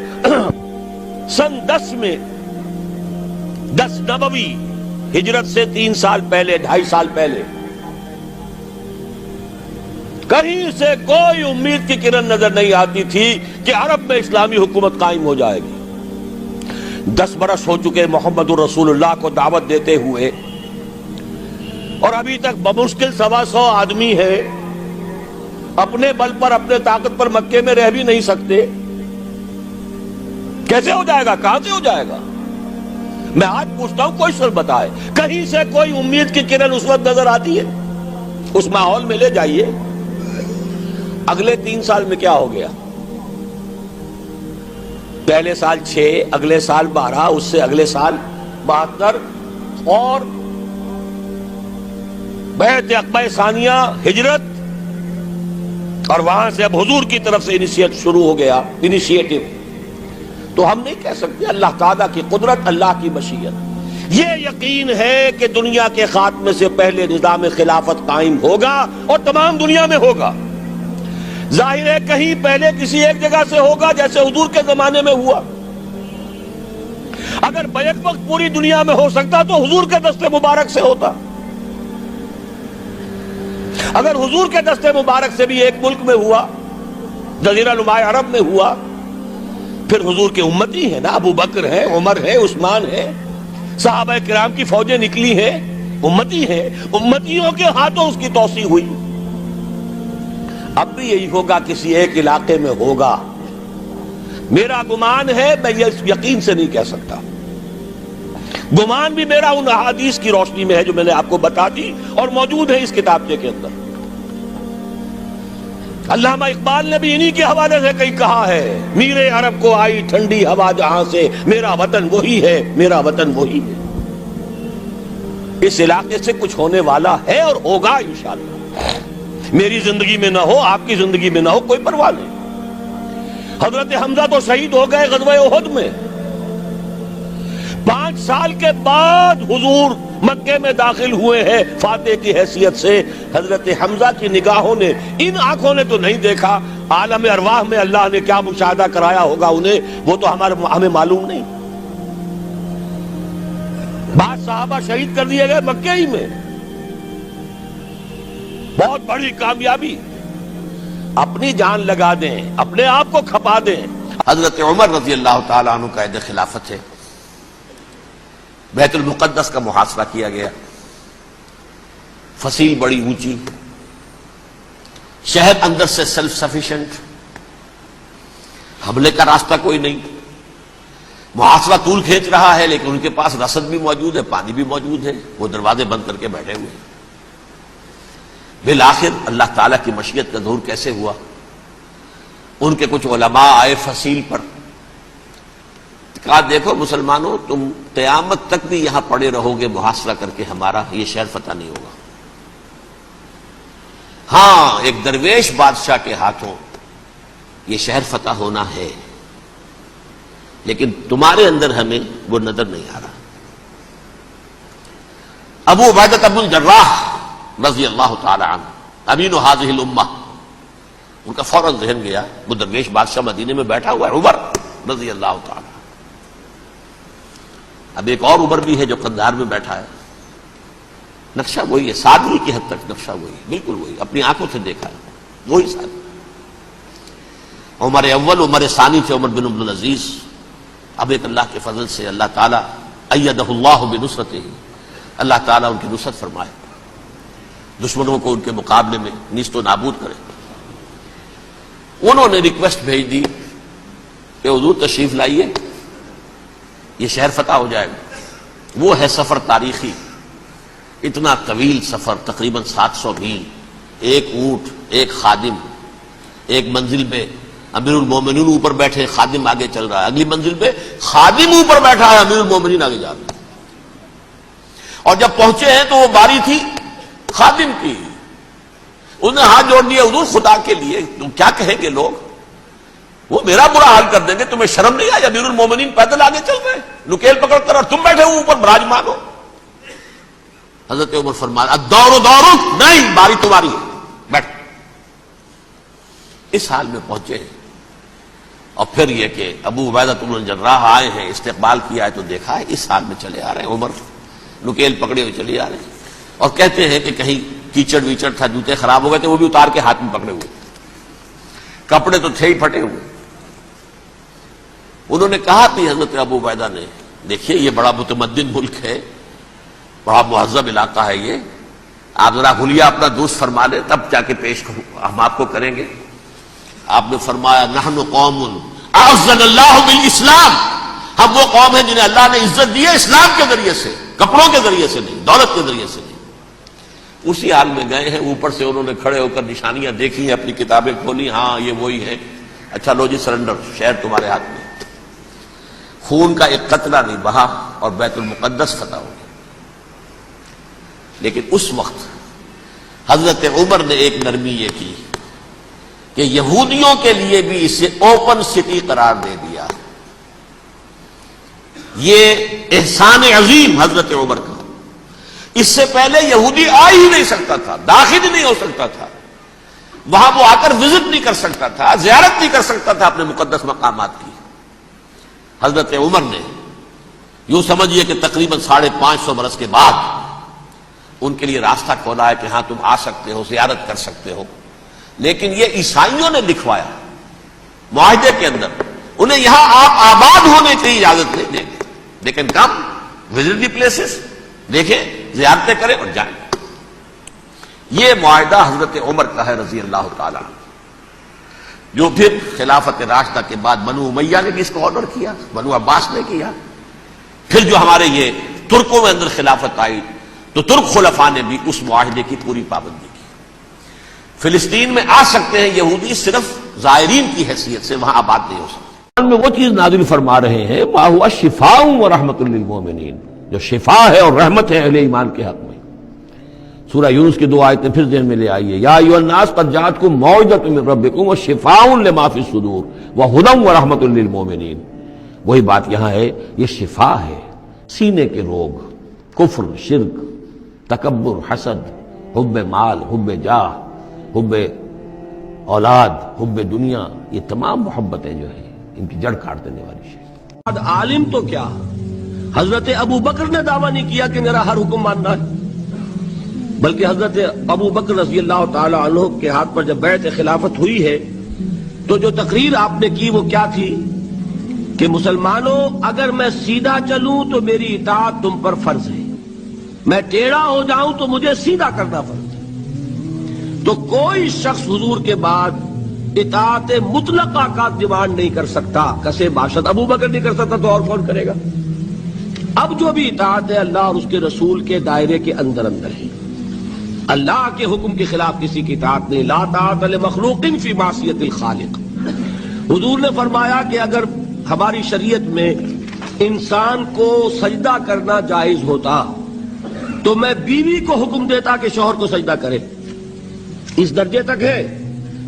سن 10 میں، 10 نبوی، ہجرت سے 3 سال پہلے، 2.5 سال پہلے، کہیں سے کوئی امید کی کرن نظر نہیں آتی تھی کہ عرب میں اسلامی حکومت قائم ہو جائے گی. 10 برس ہو چکے محمد رسول اللہ کو دعوت دیتے ہوئے، اور ابھی تک بمشکل 125 آدمی ہے. اپنے بل پر، اپنے طاقت پر مکے میں رہ بھی نہیں سکتے. کیسے ہو جائے گا؟ کہاں سے ہو جائے گا؟ میں آج پوچھتا ہوں، کوئی سر بتائے، کہیں سے کوئی امید کی کرن اس وقت نظر آتی ہے؟ اس ماحول میں لے جائیے. اگلے 3 سال میں کیا ہو گیا؟ پہلے سال 6، اگلے سال 12، اس سے اگلے سال 72، اور بیعت عقبہ ثانیہ، ہجرت، اور وہاں سے اب حضور کی طرف سے انیشیٹ شروع ہو گیا، انیشیٹو. تو ہم نہیں کہہ سکتے. اللہ تعالیٰ کی قدرت، اللہ کی مشیت. یہ یقین ہے کہ دنیا کے خاتمے سے پہلے نظام خلافت قائم ہوگا، اور تمام دنیا میں ہوگا. ظاہر ہے کہیں پہلے کسی ایک جگہ سے ہوگا، جیسے حضور کے زمانے میں ہوا. اگر بیک وقت پوری دنیا میں ہو سکتا تو حضور کے دست مبارک سے ہوتا. اگر حضور کے دست مبارک سے بھی ایک ملک میں ہوا، جزیرہ نما عرب میں ہوا، پھر حضور کے امتی ہیں نا، ابو بکر ہیں، عمر ہے، عثمان ہے، صحابہ کرام کی فوجیں نکلی ہیں، امتی ہیں. امتیوں کے ہاتھوں اس کی توسیع ہوئی. اب بھی یہی ہوگا، کسی ایک علاقے میں ہوگا. میرا گمان ہے، میں یہ یقین سے نہیں کہہ سکتا. گمان بھی میرا ان احادیث کی روشنی میں ہے جو میں نے آپ کو بتا دی اور موجود ہے اس کتابچے کے اندر. علامہ اقبال نے بھی انہی کے حوالے سے کہیں کہا ہے، میرے عرب کو آئی ٹھنڈی ہوا جہاں سے، میرا وطن وہی ہے، میرا وطن وہی ہے. اس علاقے سے کچھ ہونے والا ہے اور ہوگا انشاءاللہ. میری زندگی میں نہ ہو، آپ کی زندگی میں نہ ہو، کوئی پرواہ نہیں. حضرت حمزہ تو شہید ہو گئے غزوہ احد میں. 5 سال کے بعد حضور مکے میں داخل ہوئے ہیں فاتح کی حیثیت سے. حضرت حمزہ کی نگاہوں نے، ان آنکھوں نے تو نہیں دیکھا، عالم ارواح میں اللہ نے کیا مشاہدہ کرایا ہوگا انہیں، وہ تو ہمیں معلوم نہیں۔ بعض صحابہ شہید کر دیے گئے مکے ہی میں، بہت بڑی کامیابی۔ اپنی جان لگا دیں، اپنے آپ کو کھپا دیں۔ حضرت عمر رضی اللہ تعالیٰ عنہ قائد خلافت ہے، بیت المقدس کا محاصرہ کیا گیا، فصیل بڑی اونچی، شہر اندر سے سیلف سفیشینٹ، حملے کا راستہ کوئی نہیں، محاصرہ طول کھینچ رہا ہے، لیکن ان کے پاس رسد بھی موجود ہے، پانی بھی موجود ہے، وہ دروازے بند کر کے بیٹھے ہوئے ہیں۔ بالآخر اللہ تعالیٰ کی مشیت کا ظہور کیسے ہوا؟ ان کے کچھ علماء آئے فصیل پر، کہا دیکھو مسلمانوں، تم قیامت تک بھی یہاں پڑے رہو گے محاصرہ کر کے ہمارا، یہ شہر فتح نہیں ہوگا۔ ہاں ایک درویش بادشاہ کے ہاتھوں یہ شہر فتح ہونا ہے، لیکن تمہارے اندر ہمیں وہ نظر نہیں آ رہا۔ ابو عبیدہ بن الجراح رضی اللہ تعالی عنہ امین هذه الامہ، ان کا فوراً ذہن گیا وہ درویش بادشاہ مدینے میں بیٹھا ہوا ہے عمر رضی اللہ تعالی۔ اب ایک اور عمر بھی ہے جو قندھار میں بیٹھا ہے، نقشہ وہی ہے، سادگی کی حد تک نقشہ وہی، بالکل وہی، اپنی آنکھوں سے دیکھا ہے وہی سادگی۔ عمر اول عمر ثانی تھے عمر بن عبد العزیز۔ اب ایک اللہ کے فضل سے اللہ تعالیٰ ایدہ اللہ بنصرتہ، اللہ تعالیٰ ان کی نصرت فرمائے، دشمنوں کو ان کے مقابلے میں نیست و نابود کرے۔ انہوں نے ریکویسٹ بھیج دی کہ حضور تشریف لائیے، یہ شہر فتح ہو جائے گا۔ وہ ہے سفر تاریخی، اتنا طویل سفر، تقریباً 700 میل، ایک اونٹ، ایک خادم، ایک منزل پہ امیر المومنین اوپر بیٹھے، خادم آگے چل رہا ہے، اگلی منزل پہ خادم اوپر بیٹھا ہے، امیر المومنین آگے جا رہے ہیں۔ اور جب پہنچے ہیں تو وہ باری تھی خادم کی، انہوں نے ہاتھ جوڑ دیا، حضور خدا کے لیے تم کیا کہیں گے لوگ، وہ میرا برا حال کر دیں گے، تمہیں شرم نہیں آئی؟ امیر المومنین پیدل آگے چل رہے ہیں نکیل پکڑ کر، اور تم بیٹھے ہو اوپر براجمان ہو۔ حضرت عمر فرمایا الدور دورک، نہیں باری تمہاری ہے، بیٹھ۔ اس حال میں پہنچے، اور پھر یہ کہ ابو عبیدہ بن الجراح آئے ہیں، استقبال کیا ہے تو دیکھا ہے، اس حال میں چلے آ رہے ہیں عمر، نکیل پکڑے ہوئے چلے آ رہے ہیں، اور کہتے ہیں کہ کہیں کیچڑ ویچڑ تھا، جوتے خراب ہو گئے تھے، وہ بھی اتار کے ہاتھ میں پکڑے ہوئے، کپڑے تو تھے ہی پھٹے ہوئے۔ انہوں نے کہا کہ حضرت ابو عبیدہ نے، دیکھیے یہ بڑا متمدن ملک ہے، بڑا مہذب علاقہ ہے یہ، آپ ذرا حلیہ اپنا دوست فرما لیں تب جا کے پیش ہم آپ کو کریں گے۔ آپ نے فرمایا نحن قوم اعزنا اللہ بالاسلام، ہم وہ قوم ہیں جنہیں اللہ نے عزت دی ہے اسلام کے ذریعے سے، کپڑوں کے ذریعے سے نہیں، دولت کے ذریعے سے نہیں۔ اسی حال میں گئے ہیں، اوپر سے انہوں نے کھڑے ہو کر نشانیاں دیکھی ہیں، اپنی کتابیں کھولی، ہاں یہ وہی ہے، اچھا لو جی سرنڈر، شہر تمہارے ہاتھ میں۔ خون کا ایک قطرہ نہیں بہا اور بیت المقدس فتح ہو گیا۔ لیکن اس وقت حضرت عمر نے ایک نرمی یہ کی کہ یہودیوں کے لیے بھی اسے اوپن سٹی قرار دے دیا۔ یہ احسان عظیم حضرت عمر کا، اس سے پہلے یہودی آ ہی نہیں سکتا تھا، داخل ہی نہیں ہو سکتا تھا، وہاں وہ آ کر وزٹ نہیں کر سکتا تھا، زیارت نہیں کر سکتا تھا اپنے مقدس مقامات کی۔ حضرت عمر نے یوں سمجھیے کہ تقریباً 550 برس کے بعد ان کے لیے راستہ کھولا ہے کہ ہاں تم آ سکتے ہو، زیارت کر سکتے ہو۔ لیکن یہ عیسائیوں نے لکھوایا معاہدے کے اندر، انہیں یہاں آپ آباد ہونے کی اجازت نہیں دیں گے، لیکن کم وزٹ دی پلیسز، دیکھیں زیارتیں کریں اور جائیں۔ یہ معاہدہ حضرت عمر کا ہے رضی اللہ تعالیٰ، جو پھر خلافت راشدہ کے بعد بنو امیہ نے بھی اس کو آرڈر کیا، بنو عباس نے کیا، پھر جو ہمارے یہ ترکوں میں اندر خلافت آئی تو ترک خلفاء نے بھی اس معاہدے کی پوری پابندی کی۔ فلسطین میں آ سکتے ہیں یہودی صرف زائرین کی حیثیت سے، وہاں آباد نہیں ہو سکتے۔ میں وہ چیز نازل فرما رہے ہیں ما ہوا شفاء و رحمت للمؤمنین، جو شفا ہے اور رحمت ہے اہل ایمان کے حق میں۔ سورہ یونس کی 2 آیتیں پھر ذہن میں لے آئیے، یا ایھا الناس قد جاءتکم موعظۃ من ربکم وشفاء لما فی الصدور وہدی ورحمۃ للمؤمنین۔ وہی بات یہاں ہے، یہ شفا ہے، سینے کے روگ، کفر، شرک، تکبر، حسد، حب مال، حب جاہ، حب اولاد، حب دنیا، یہ تمام محبتیں جو ہیں ان کی جڑ کاٹ دینے والی شے۔ عالم تو کیا، حضرت ابو بکر نے دعویٰ نہیں کیا کہ میرا ہر حکم ماننا ہے، بلکہ حضرت ابو بکر رضی اللہ تعالی عنہ کے ہاتھ پر جب بیعت خلافت ہوئی ہے تو جو تقریر آپ نے کی وہ کیا تھی کہ مسلمانوں اگر میں سیدھا چلوں تو میری اطاعت تم پر فرض ہے، میں ٹیڑھا ہو جاؤں تو مجھے سیدھا کرنا فرض ہے۔ تو کوئی شخص حضور کے بعد اطاعت مطلقہ کا ڈیمانڈ نہیں کر سکتا، کسے باشد ابو بکر نہیں کر سکتا تو اور کون کرے گا؟ اب جو بھی اطاعت ہے اللہ اور اس کے رسول کے دائرے کے اندر ہے، اللہ کے حکم کے خلاف کسی کی اطاعت نہیں۔ لا طاعت لمخلوق فی معصیت الخالق۔ حضور نے فرمایا کہ اگر ہماری شریعت میں انسان کو سجدہ کرنا جائز ہوتا تو میں بیوی کو حکم دیتا کہ شوہر کو سجدہ کرے، اس درجے تک ہے۔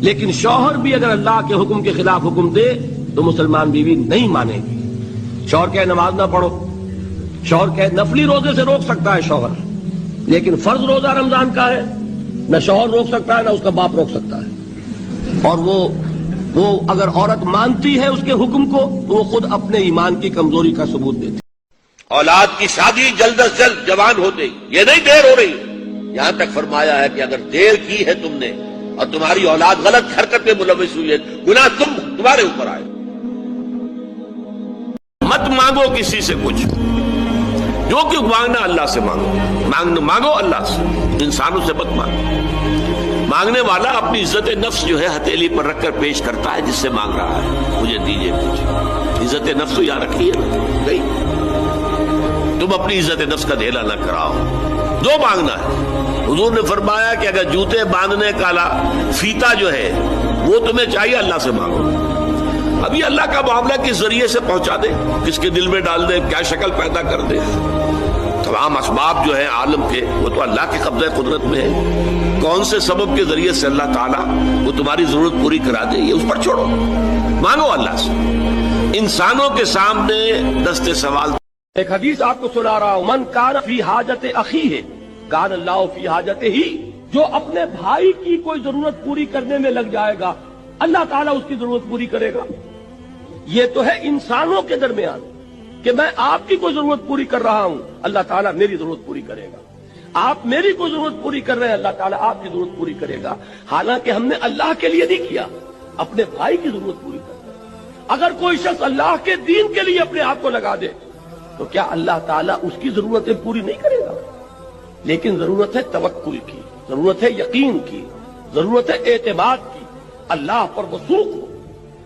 لیکن شوہر بھی اگر اللہ کے حکم کے خلاف حکم دے تو مسلمان بیوی نہیں مانے گی۔ شوہر کہے نماز نہ پڑھو، شوہر کہے نفلی روزے سے روک سکتا ہے شوہر، لیکن فرض روزہ رمضان کا ہے، نہ شوہر روک سکتا ہے نہ اس کا باپ روک سکتا ہے۔ اور وہ اگر عورت مانتی ہے اس کے حکم کو تو وہ خود اپنے ایمان کی کمزوری کا ثبوت دیتی۔ اولاد کی شادی جلد از جلد جوان ہوتے، یہ نہیں دیر ہو رہی، یہاں تک فرمایا ہے کہ اگر دیر کی ہے تم نے اور تمہاری اولاد غلط حرکت میں ملوث ہوئی ہے، گناہ تمہارے اوپر آئے۔ مت مانگو کسی سے کچھ، جو کہ مانگنا اللہ سے مانگو اللہ سے، انسانوں سے مت مانگو۔ مانگنے والا اپنی عزت نفس جو ہے ہتھیلی پر رکھ کر پیش کرتا ہے جس سے مانگ رہا ہے، مجھے دیجیے کچھ۔ عزت نفس تو یہاں رکھی ہے نہیں، تم اپنی عزت نفس کا دھیلا نہ کراؤ، جو مانگنا ہے۔ حضور نے فرمایا کہ اگر جوتے باندھنے کا فیتا جو ہے وہ تمہیں چاہیے اللہ سے مانگو۔ ابھی اللہ کا معاملہ کس ذریعے سے پہنچا دے، کس کے دل میں ڈال دے، کیا شکل پیدا کر دے، تمام اسباب جو ہیں عالم کے وہ تو اللہ کے قبضہ قدرت میں ہے۔ کون سے سبب کے ذریعے سے اللہ تعالیٰ وہ تمہاری ضرورت پوری کرا دے، یہ اس پر چھوڑو، مانگو اللہ سے۔ انسانوں کے سامنے دست سوال۔ ایک حدیث آپ کو سنا رہا ہوں، من کان فی حاجت اخیہ کان اللہ فی حاجتہ، جو اپنے بھائی کی کوئی ضرورت پوری کرنے میں لگ جائے گا اللہ تعالیٰ اس کی ضرورت پوری کرے گا۔ یہ تو ہے انسانوں کے درمیان کہ میں آپ کی کوئی ضرورت پوری کر رہا ہوں، اللہ تعالیٰ میری ضرورت پوری کرے گا۔ آپ میری کوئی ضرورت پوری کر رہے ہیں، اللہ تعالیٰ آپ کی ضرورت پوری کرے گا۔ حالانکہ ہم نے اللہ کے لیے نہیں کیا، اپنے بھائی کی ضرورت پوری کر رہے ہیں۔ اگر کوئی شخص اللہ کے دین کے لیے اپنے آپ کو لگا دے تو کیا اللہ تعالیٰ اس کی ضرورتیں پوری نہیں کرے گا؟ لیکن ضرورت ہے توکل کی، ضرورت ہے یقین کی، ضرورت ہے اعتماد کی، اللہ پر وثوق ہو۔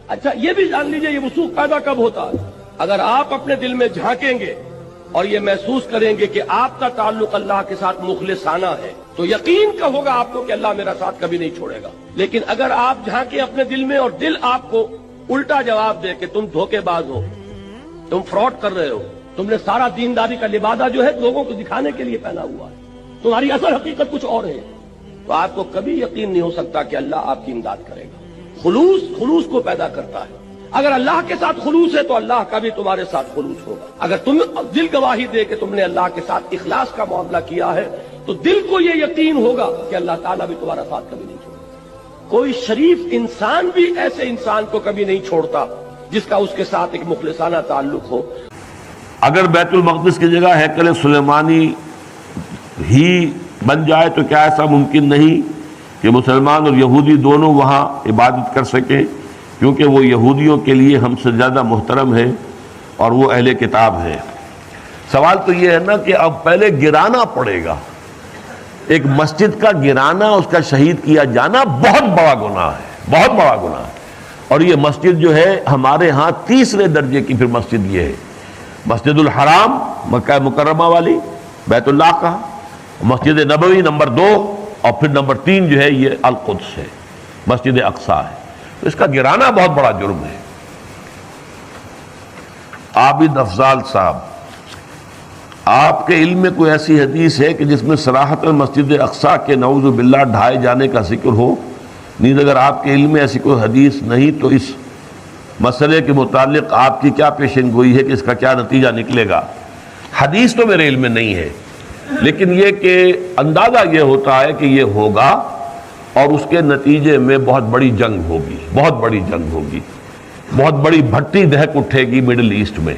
اچھا یہ بھی جان لیجئے یہ وثوق پیدا کب ہوتا ہے؟ اگر آپ اپنے دل میں جھانکیں گے اور یہ محسوس کریں گے کہ آپ کا تعلق اللہ کے ساتھ مخلصانہ ہے تو یقین کا ہوگا آپ کو کہ اللہ میرا ساتھ کبھی نہیں چھوڑے گا۔ لیکن اگر آپ جھانکیں اپنے دل میں اور دل آپ کو الٹا جواب دے کہ تم دھوکے باز ہو، تم فراڈ کر رہے ہو، تم نے سارا دینداری کا لبادہ جو ہے لوگوں کو دکھانے کے لیے پہنا ہوا ہے، تمہاری اصل حقیقت کچھ اور ہے، تو آپ کو کبھی یقین نہیں ہو سکتا کہ اللہ آپ کی امداد کرے گا۔ خلوص کو پیدا کرتا ہے۔ اگر اللہ کے ساتھ خلوص ہے تو اللہ کا بھی تمہارے ساتھ خلوص ہوگا۔ اگر تم دل گواہی دے کہ تم نے اللہ کے ساتھ اخلاص کا معاملہ کیا ہے تو دل کو یہ یقین ہوگا کہ اللہ تعالیٰ بھی تمہارا ساتھ کبھی نہیں چھوڑے۔ کوئی شریف انسان بھی ایسے انسان کو کبھی نہیں چھوڑتا جس کا اس کے ساتھ ایک مخلصانہ تعلق ہو۔ اگر بیت المقدس کی جگہ ہیکل سلیمانی ہی بن جائے تو کیا ایسا ممکن نہیں کہ مسلمان اور یہودی دونوں وہاں عبادت کر سکیں، کیونکہ وہ یہودیوں کے لیے ہم سے زیادہ محترم ہے اور وہ اہل کتاب ہے۔ سوال تو یہ ہے نا کہ اب پہلے گرانا پڑے گا، ایک مسجد کا گرانا، اس کا شہید کیا جانا بہت بڑا گناہ ہے، بہت بڑا گناہ ہے۔ اور یہ مسجد جو ہے ہمارے ہاں تیسرے درجے کی پھر مسجد یہ ہے، مسجد الحرام مکہ مکرمہ والی بیت اللہ کا، مسجد نبوی نمبر 2 اور پھر نمبر 3 جو ہے یہ القدس ہے، مسجد اقصیٰ ہے۔ اس کا گرانا بہت بڑا جرم ہے۔ عابد افضال صاحب، آپ کے علم میں کوئی ایسی حدیث ہے کہ جس میں صراحتاً مسجد اقصیٰ کے نعوذ باللہ ڈھائے جانے کا ذکر ہو؟ نیز اگر آپ کے علم میں ایسی کوئی حدیث نہیں تو اس مسئلے کے متعلق آپ کی کیا پیشن گوئی ہے کہ اس کا کیا نتیجہ نکلے گا؟ حدیث تو میرے علم میں نہیں ہے، لیکن یہ کہ اندازہ یہ ہوتا ہے کہ یہ ہوگا، اور اس کے نتیجے میں بہت بڑی جنگ ہوگی، بہت بڑی جنگ ہوگی، بہت بڑی بھٹی دہک اٹھے گی مڈل ایسٹ میں،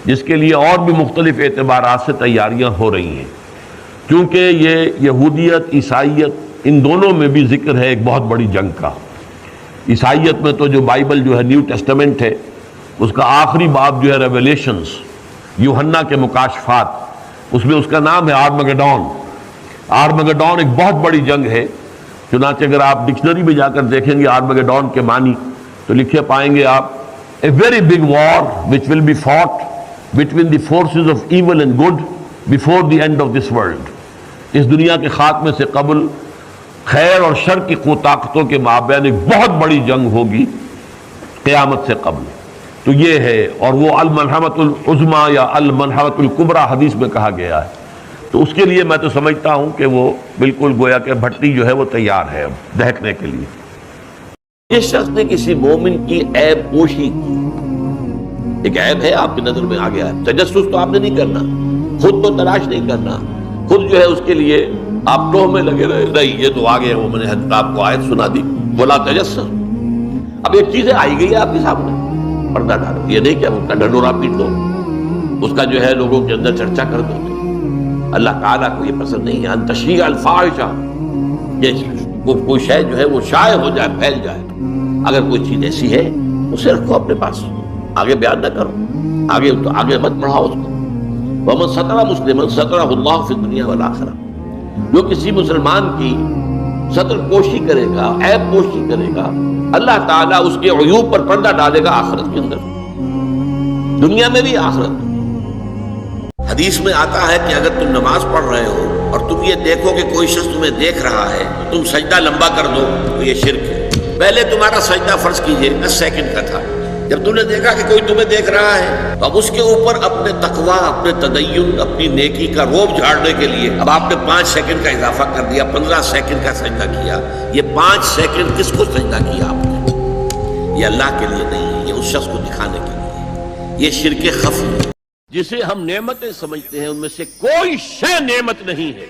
جس کے لیے اور بھی مختلف اعتبارات سے تیاریاں ہو رہی ہیں، کیونکہ یہ یہودیت عیسائیت ان دونوں میں بھی ذکر ہے ایک بہت بڑی جنگ کا۔ عیسائیت میں تو جو بائبل جو ہے نیو ٹیسٹمنٹ ہے، اس کا آخری باب جو ہے ریویلیشنز، یوحنا کے مکاشفات، اس میں اس کا نام ہے آرمگڈون۔ آرمگڈون ایک بہت بڑی جنگ ہے، چنانچہ اگر آپ ڈکشنری میں جا کر دیکھیں گے آرمگڈون کے معنی تو لکھے پائیں گے آپ، a very big war which will be fought between the forces of evil and good before the end of this world. اس دنیا کے خاتمے سے قبل خیر اور شر کی طاقتوں کے مابین ایک بہت بڑی جنگ ہوگی قیامت سے قبل۔ تو یہ ہے، اور وہ الملحمۃ العظمیٰ یا الملحمۃ الکبریٰ حدیث میں کہا گیا ہے۔ تو اس کے لیے میں تو سمجھتا ہوں کہ وہ بالکل گویا کہ بھٹی جو ہے وہ تیار ہے اب دہکنے کے لیے۔ جس شخص نے کسی مومن کی عیب پوشی، ایک عیب ہے آپ کی نظر میں آ گیا ہے، تجسس تو آپ نے نہیں کرنا، خود تو تلاش نہیں کرنا، خود جو ہے اس کے لیے آپ ٹوہ میں لگے رہے، نہیں یہ تو آ گیا، وہ میں نے آپ کو آیت سنا دی، بولا تجسس۔ اب ایک چیزیں آئی گئی ہے آپ کے سامنے، پردہ ڈالو، یہ نہیں کہ اس کا ڈنڈورا پیٹ دو، اس کا جو ہے لوگوں کے اندر چرچا کر دو۔ اللہ تعالیٰ کو یہ پسند نہیں ہے ان تشیع الفاحشہ، کوئی شے جو ہے وہ شائع ہو جائے، پھیل جائے۔ اگر کوئی چیز ایسی ہے اسے رکھو اپنے پاس، آگے بیان نہ کرو، آگے مت بڑھاؤ اس کو۔ وَمَن سَتَرَ مُسْلِمًا سَتَرَهُ اللَّهُ فِي الدُّنْيَا وَالْآخِرَةِ، جو کسی مسلمان کی سطر پوشی کرے گا، عیب پوشی کرے گا، اللہ تعالیٰ اس کے عیوب پر پردہ ڈالے گا آخرت کے اندر، دنیا میں بھی آخرت میں۔ حدیث میں آتا ہے کہ اگر تم نماز پڑھ رہے ہو اور تم یہ دیکھو کہ کوئی شخص تمہیں دیکھ رہا ہے، تم سجدہ لمبا کر دو تو یہ شرک ہے۔ پہلے تمہارا سجدہ فرض کیجئے 10 سیکنڈ کا تھا، جب تم نے دیکھا کہ کوئی تمہیں دیکھ رہا ہے تو اب اس کے اوپر اپنے تقوی، اپنے تدین، اپنی نیکی کا روب جھاڑنے کے لیے اب آپ نے 5 سیکنڈ کا اضافہ کر دیا، 15 سیکنڈ کا سجدہ کیا۔ یہ 5 سیکنڈ کس کو سجدہ کیا آپ نے؟ یہ اللہ کے لیے نہیں ہے، یہ اس شخص کو دکھانے کے لیے، یہ شرک خفی ہے۔ جسے ہم نعمتیں سمجھتے ہیں ان میں سے کوئی شے نعمت نہیں ہے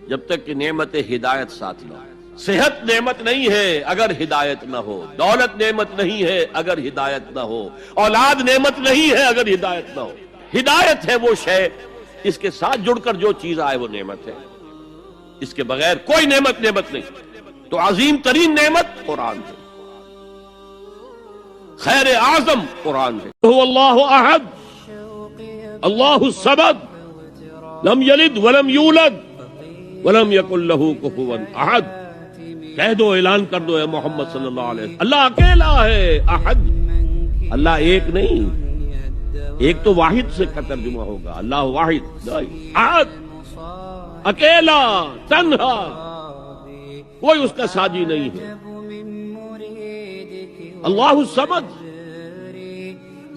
جب تک کہ نعمت ہدایت ساتھ نہ ہو۔ صحت نعمت نہیں ہے اگر ہدایت نہ ہو، دولت نعمت نہیں ہے اگر ہدایت نہ ہو، اولاد نعمت نہیں ہے اگر ہدایت نہ ہو۔ ہدایت ہے وہ شے، اس کے ساتھ جڑ کر جو چیز آئے وہ نعمت ہے، اس کے بغیر کوئی نعمت نہیں۔ تو عظیم ترین نعمت قرآن ہے، خیر اعظم قرآن ہے۔ هو اللہ احد اللہ الصمد لم یلد ولم یولد ولم یکن له کفوا احد۔ کہہ دو، اعلان کر دو اے محمد صلی اللہ علیہ وسلم، اللہ اکیلا ہے، احد، اللہ ایک نہیں، ایک تو واحد سے کا ترجمہ ہوگا، اللہ واحد، احد، اکیلا، تنہا، کوئی اس کا ساجی نہیں ہے۔ اللہ الصمد،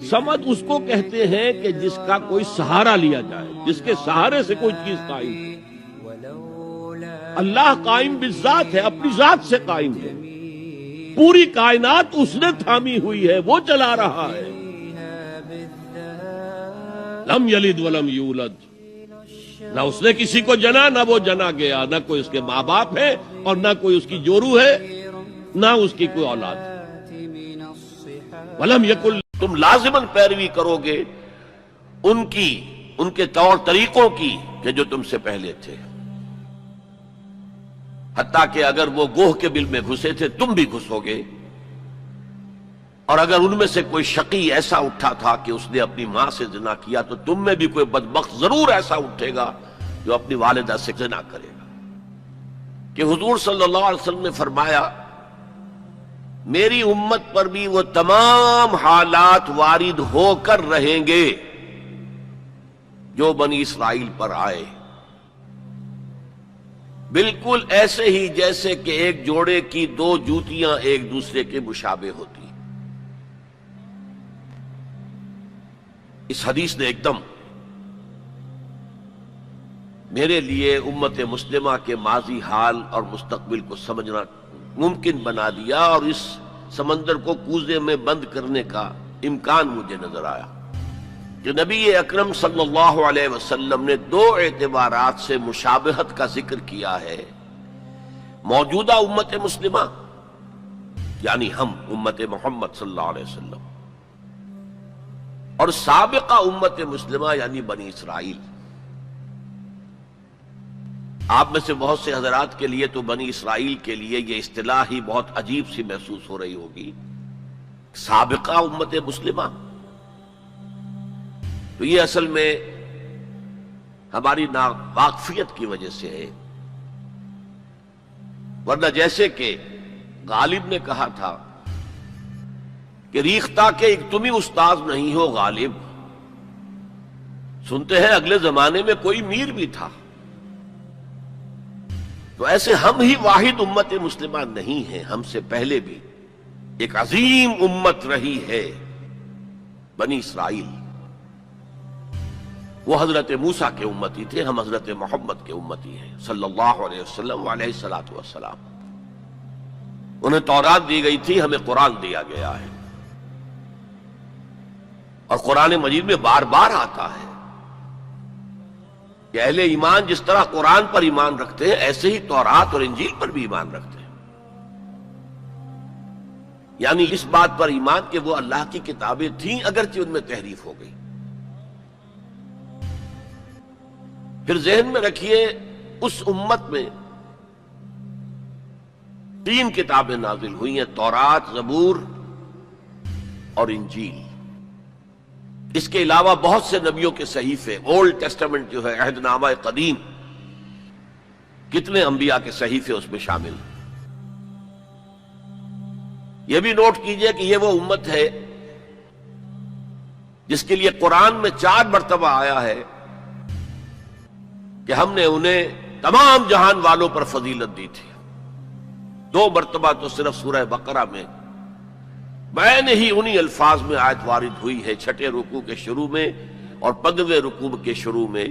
صمد اس کو کہتے ہیں کہ جس کا کوئی سہارا لیا جائے، جس کے سہارے سے کوئی چیز قائم ہے۔ اللہ قائم بالذات ہے، اپنی ذات سے قائم ہے، پوری کائنات اس نے تھامی ہوئی ہے، وہ چلا رہا ہے۔ لم یلد ولم یولد، نہ اس نے کسی کو جنا نہ وہ جنا گیا، نہ کوئی اس کے ماں باپ ہے اور نہ کوئی اس کی جورو ہے، نہ اس کی کوئی اولاد ہے۔ ولم یکن، تم لازماً پیروی کرو گے ان کے طور طریقوں کی کہ جو تم سے پہلے تھے، حتیٰ کہ اگر وہ گوہ کے بل میں گھسے تھے تم بھی گھسو گے، اور اگر ان میں سے کوئی شقی ایسا اٹھا تھا کہ اس نے اپنی ماں سے زنا کیا تو تم میں بھی کوئی بدبخت ضرور ایسا اٹھے گا جو اپنی والدہ سے زنا کرے گا۔ کہ حضور صلی اللہ علیہ وسلم نے فرمایا میری امت پر بھی وہ تمام حالات وارد ہو کر رہیں گے جو بنی اسرائیل پر آئے، بالکل ایسے ہی جیسے کہ ایک جوڑے کی 2 جوتیاں ایک دوسرے کے مشابہ ہوتی۔ اس حدیث نے ایک دم میرے لیے امت مسلمہ کے ماضی حال اور مستقبل کو سمجھنا ممکن بنا دیا، اور اس سمندر کو کوزے میں بند کرنے کا امکان مجھے نظر آیا کہ نبی اکرم صلی اللہ علیہ وسلم نے 2 اعتبارات سے مشابہت کا ذکر کیا ہے۔ موجودہ امت مسلمہ یعنی ہم امت محمد صلی اللہ علیہ وسلم، اور سابقہ امت مسلمہ یعنی بنی اسرائیل۔ آپ میں سے بہت سے حضرات کے لیے تو بنی اسرائیل کے لیے یہ اصطلاح ہی بہت عجیب سی محسوس ہو رہی ہوگی، سابقہ امت مسلمہ۔ تو یہ اصل میں ہماری ناواقفیت کی وجہ سے ہے، ورنہ جیسے کہ غالب نے کہا تھا کہ ریختہ کے ایک تم ہی استاذ نہیں ہو غالب، سنتے ہیں اگلے زمانے میں کوئی میر بھی تھا۔ تو ایسے ہم ہی واحد امت مسلمہ نہیں ہیں، ہم سے پہلے بھی ایک عظیم امت رہی ہے بنی اسرائیل۔ وہ حضرت موسیٰ کے امتی تھے، ہم حضرت محمد کے امتی ہیں صلی اللہ علیہ وسلم علیہ الصلوۃ والسلام۔ انہیں تورات دی گئی تھی، ہمیں قرآن دیا گیا ہے، اور قرآن مجید میں بار بار آتا ہے کہ اہل ایمان جس طرح قرآن پر ایمان رکھتے ہیں ایسے ہی تورات اور انجیل پر بھی ایمان رکھتے ہیں، یعنی اس بات پر ایمان کہ وہ اللہ کی کتابیں تھیں اگرچہ ان میں تحریف ہو گئی۔ پھر ذہن میں رکھیے اس امت میں 3 کتابیں نازل ہوئی ہیں، تورات، زبور اور انجیل۔ اس کے علاوہ بہت سے نبیوں کے صحیفے، اولڈ ٹیسٹمنٹ جو ہے عہد نامہ قدیم، کتنے انبیاء کے صحیفے اس میں شامل ہیں۔ یہ بھی نوٹ کیجئے کہ یہ وہ امت ہے جس کے لیے قرآن میں 4 مرتبہ آیا ہے کہ ہم نے انہیں تمام جہان والوں پر فضیلت دی تھی۔ 2 مرتبہ تو صرف سورہ بقرہ میں میں نے ہی انہی الفاظ میں آیت وارد ہوئی ہے، 6 رکوع کے شروع میں اور 15ویں رکوع کے شروع میں،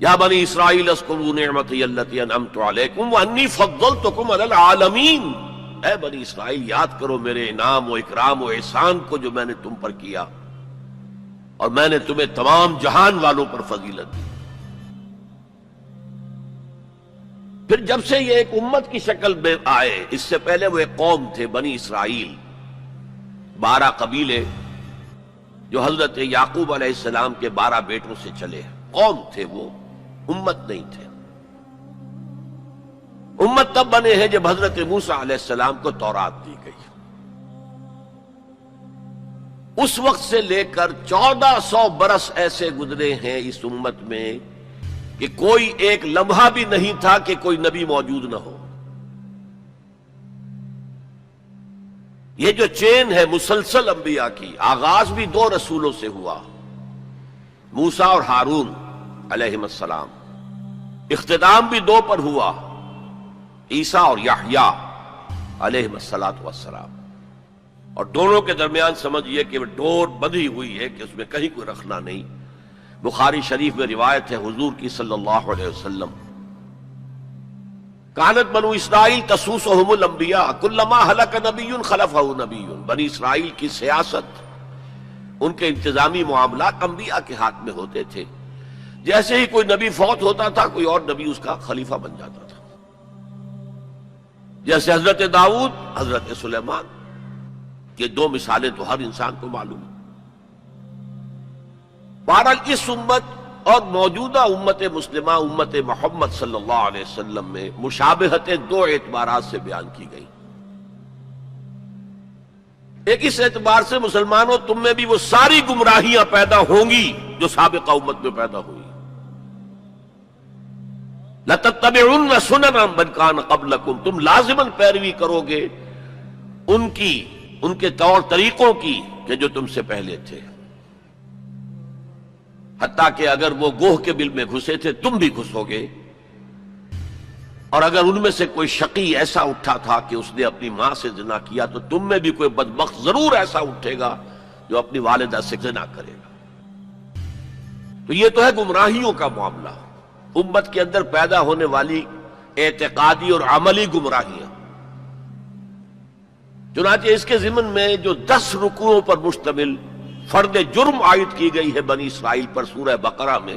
یا بنی اسرائیل اذکروا نعمتی التی انعمت علیکم وانی فضلتکم علی العالمین، اے بنی اسرائیل یاد کرو میرے انعام و اکرام و احسان کو جو میں نے تم پر کیا، اور میں نے تمہیں تمام جہان والوں پر فضیلت دی۔ پھر جب سے یہ ایک امت کی شکل میں آئے، اس سے پہلے وہ ایک قوم تھے بنی اسرائیل، 12 قبیلے جو حضرت یعقوب علیہ السلام کے 12 بیٹوں سے چلے، قوم تھے وہ، امت نہیں تھے۔ امت تب بنے ہیں جب حضرت موسیٰ علیہ السلام کو تورات دی گئی۔ اس وقت سے لے کر 1400 برس ایسے گزرے ہیں اس امت میں کہ کوئی ایک لمحہ بھی نہیں تھا کہ کوئی نبی موجود نہ ہو۔ یہ جو چین ہے مسلسل انبیاء کی، آغاز بھی 2 رسولوں سے ہوا، موسیٰ اور ہارون علیہم السلام، اختتام بھی 2 پر ہوا، عیسیٰ اور یحییٰ علیہم السلام، اور دونوں کے درمیان سمجھئے کہ وہ ڈور بندھی ہوئی ہے کہ اس میں کہیں کوئی رکھنا نہیں۔ بخاری شریف میں روایت ہے حضور کی صلی اللہ علیہ وسلم، کانت بنو اسرائیل تسوسہم الانبیاء کلما ہلک نبی خلفہ نبی، بنی اسرائیل کی سیاست، ان کے انتظامی معاملات انبیاء کے ہاتھ میں ہوتے تھے، جیسے ہی کوئی نبی فوت ہوتا تھا کوئی اور نبی اس کا خلیفہ بن جاتا تھا، جیسے حضرت داؤد، حضرت سلیمان۔ یہ 2 مثالیں تو ہر انسان کو معلوم ہیں۔ بہرحال اس امت اور موجودہ امت مسلمہ امت محمد صلی اللہ علیہ وسلم میں مشابہتیں 2 اعتبارات سے بیان کی گئی۔ ایک اس اعتبار سے مسلمانوں تم میں بھی وہ ساری گمراہیاں پیدا ہوں گی جو سابقہ امت میں پیدا ہوئی۔ لَتَتَّبِعُنَّ سُنَنَ مَنْ كَانَ قَبْلَكُمْ، تم لازماً پیروی کرو گے ان کے طور طریقوں کی کہ جو تم سے پہلے تھے، حتیٰ کہ اگر وہ گوہ کے بل میں گھسے تھے تم بھی گھسو گے، اور اگر ان میں سے کوئی شقی ایسا اٹھا تھا کہ اس نے اپنی ماں سے زنا کیا تو تم میں بھی کوئی بدبخت ضرور ایسا اٹھے گا جو اپنی والدہ سے زنا کرے گا۔ تو یہ تو ہے گمراہیوں کا معاملہ، امت کے اندر پیدا ہونے والی اعتقادی اور عملی گمراہیاں۔ چنانچہ اس کے ضمن میں جو 10 رکوعوں پر مشتمل فرد جرم عائد کی گئی ہے بنی اسرائیل پر سورہ بقرہ میں،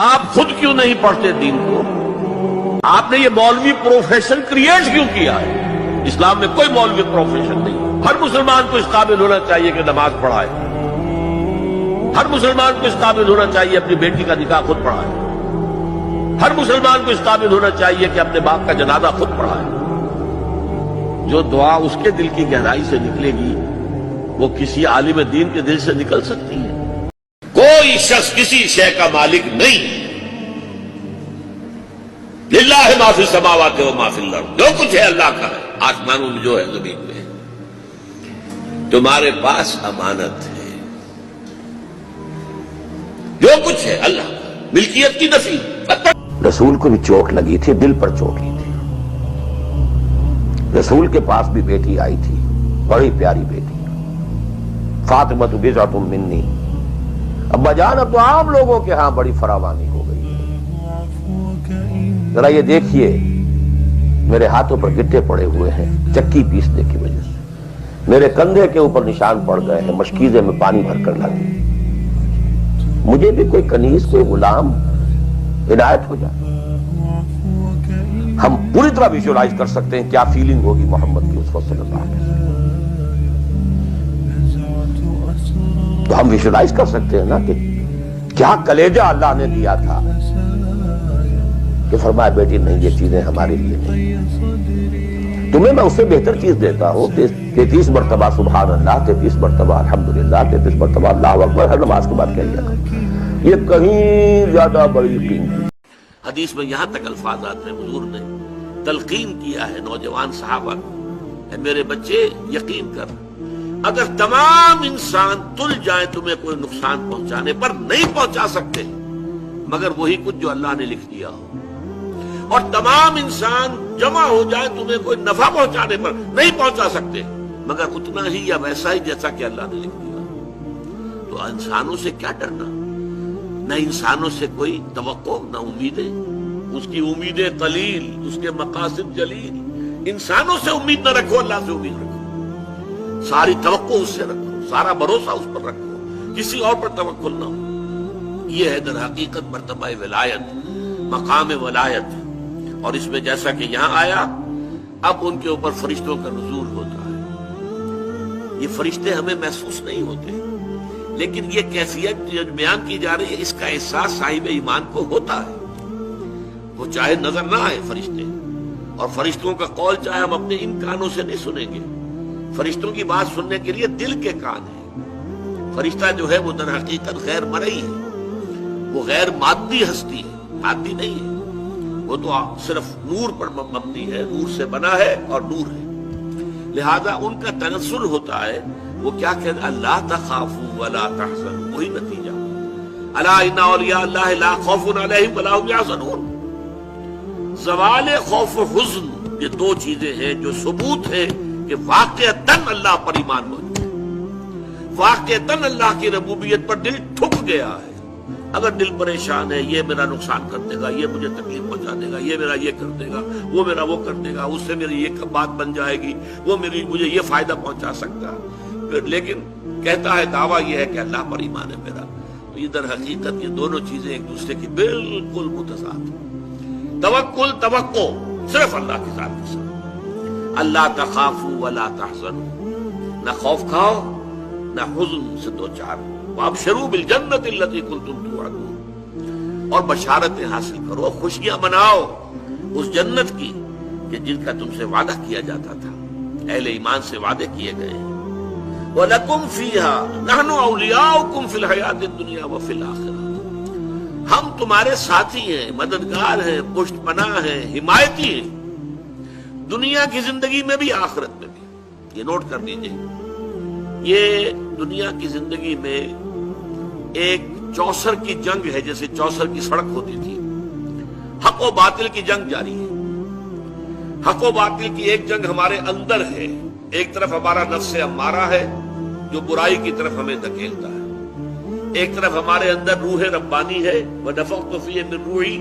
آپ خود کیوں نہیں پڑھتے دین کو؟ آپ نے یہ مولوی پروفیشن کریٹ کیوں کیا ہے؟ اسلام میں کوئی مولوی پروفیشن نہیں. ہر مسلمان کو اس قابل ہونا چاہیے کہ نماز پڑھائے. ہر مسلمان کو اس قابل ہونا چاہیے اپنی بیٹی کا نکاح خود پڑھائے. ہر مسلمان کو اس قابل ہونا چاہیے کہ اپنے باپ کا جنازہ خود پڑھائے. جو دعا اس کے دل کی گہرائی سے نکلے گی وہ کسی عالم دین کے دل سے نکل سکتی ہے. کوئی شخص کسی شے کا مالک نہیں. للہ ما فی السماوات و ما فی الارض. جو کچھ ہے اللہ کا ہے، آسمانوں میں جو ہے زمین میں ہے. تمہارے پاس امانت ہے، جو کچھ ہے اللہ کا. ملکیت کی نفی. رسول کو بھی چوٹ لگی تھی، دل پر چوٹ لی تھی. رسول کے پاس بھی بیٹی آئی تھی، بڑی پیاری بیٹی، فاطمہ بضعۃ منی. ابا جان اب تو عام لوگوں کے ہاں بڑی فراوانی ہو گئی ہے. ذرا یہ دیکھیے میرے ہاتھوں پر گٹے پڑے ہوئے ہیں چکی پیسنے کی وجہ سے. میرے کندھے کے اوپر نشان پڑ گئے ہیں مشکیزے میں پانی بھر کر لاتے. مجھے بھی کوئی کنیز، کوئی غلام عنایت ہو جائے. ہم پوری طرح ویژوائز کر سکتے ہیں کیا فیلنگ ہوگی محمد کی اس وقت صلی اللہ علیہ وسلم. تو ہم ویژوائز کر سکتے ہیں نا کہ کیا کلیجہ اللہ نے دیا تھا کہ فرمایا بیٹی نہیں یہ چیزیں ہمارے لیے نہیں. تمہیں میں اس سے بہتر چیز دیتا ہوں. 33 مرتبہ سبحان اللہ، 33 مرتبہ الحمدللہ، 33 مرتبہ اللہ اکبر ہر نماز کے بعد کہہ لیا کرو. یہ کہیں زیادہ بڑی قیمت. حدیث میں یہاں تک الفاظات میں حضور نے تلقین کیا ہے نوجوان صحابہ کو، اے میرے بچے یقین کر، اگر تمام انسان تل جائیں تمہیں کوئی نقصان پہنچانے پر نہیں پہنچا سکتے مگر وہی کچھ جو اللہ نے لکھ دیا ہو. اور تمام انسان جمع ہو جائے تمہیں کوئی نفع پہنچانے پر نہیں پہنچا سکتے مگر اتنا ہی یا ویسا ہی جیسا کہ اللہ نے لکھ دیا. تو انسانوں سے کیا ڈرنا؟ نہ انسانوں سے کوئی توقع، نہ امیدیں. اس کی امیدیں قلیل، اس کے مقاصد جلیل. انسانوں سے امید نہ رکھو، اللہ سے امید رکھو. ساری توقع اس سے رکھو، سارا بھروسہ اس پر رکھو، کسی اور پر توکل نہ ہو. یہ ہے در حقیقت مرتبہ ولایت، مقام ولایت. اور اس میں جیسا کہ یہاں آیا اب ان کے اوپر فرشتوں کا نزول ہوتا ہے. یہ فرشتے ہمیں محسوس نہیں ہوتے لیکن یہ کیفیت جو بیان کی جا رہی ہے اس کا احساس صاحب ایمان کو ہوتا ہے. وہ چاہے نظر نہ آئے فرشتے، اور فرشتوں کا قول چاہے ہم اپنے ان کانوں سے نہیں سنیں گے. فرشتوں کی بات سننے کے لیے دل کے کان ہیں. فرشتہ جو ہے وہ در حقیقت غیر مرئی ہے، وہ غیر مادی ہستی ہے، مادی نہیں ہے. وہ تو صرف نور پر مبنی ہے، نور سے بنا ہے اور نور ہے. لہذا ان کا تنزل ہوتا ہے. وہ کیا کہتے ہیں؟ اللہ تخافوا ولا تحزنوا. وہی نتیجہ الا ان اولیاء اللہ لا خوف علیہم ولا هم يحزنون. زوال خوف و حزن یہ دو چیزیں ہیں جو ثبوت ہے کہ واقعتاً اللہ پر ایمان موجود ہے، واقعتاً اللہ کی ربوبیت پر دل ٹھک گیا ہے. اگر دل پریشان ہے، یہ میرا نقصان کر دے گا، یہ مجھے تکلیف پہنچا دے گا، یہ میرا یہ کر دے گا، وہ میرا وہ کر دے گا، اس سے میری یہ بات بن جائے گی، وہ مجھے یہ فائدہ پہنچا سکتا ہے، لیکن کہتا ہے دعویٰ یہ ہے کہ اللہ پر ایمان ہے میرا. تو یہ در حقیقت یہ دونوں چیزیں ایک دوسرے کی بالکل متضاد ہیں. توکل، توقع صرف اللہ کے ذات کے ساتھ. اللہ تخافوا ولا تحزنوا، نہ خوف کھاؤ نہ حزن سے دو چار. وابشروا بالجنۃ التي كنتم توعدون، اور بشارتیں حاصل کرو، خوشیاں مناؤ اس جنت کی کہ جن کا تم سے وعدہ کیا جاتا تھا، اہل ایمان سے وعدے کیے گئے ہیں. وَلَكُمْ فِيهَا نَحْنُ أَوْلِيَاؤُكُمْ فِي الْحَيَاةِ الدُّنْيَا وَفِي الْآخِرَةِ. ہم تمہارے ساتھی ہیں، مددگار ہیں، پشت پناہ ہیں، حمایتی ہیں، دنیا کی زندگی میں بھی آخرت میں بھی. یہ نوٹ کر لیجئے، یہ دنیا کی زندگی میں ایک چوسر کی جنگ ہے، جیسے چوسر کی سڑک ہوتی تھی. حق و باطل کی جنگ جاری ہے. حق و باطل کی ایک جنگ ہمارے اندر ہے. ایک طرف ہمارا نفس امارہ ہے جو برائی کی طرف ہمیں دھکیلتا ہے، ایک طرف ہمارے اندر روح ربانی ہے وَنَفَخْتُ فِيهِ مِن رُوحِي،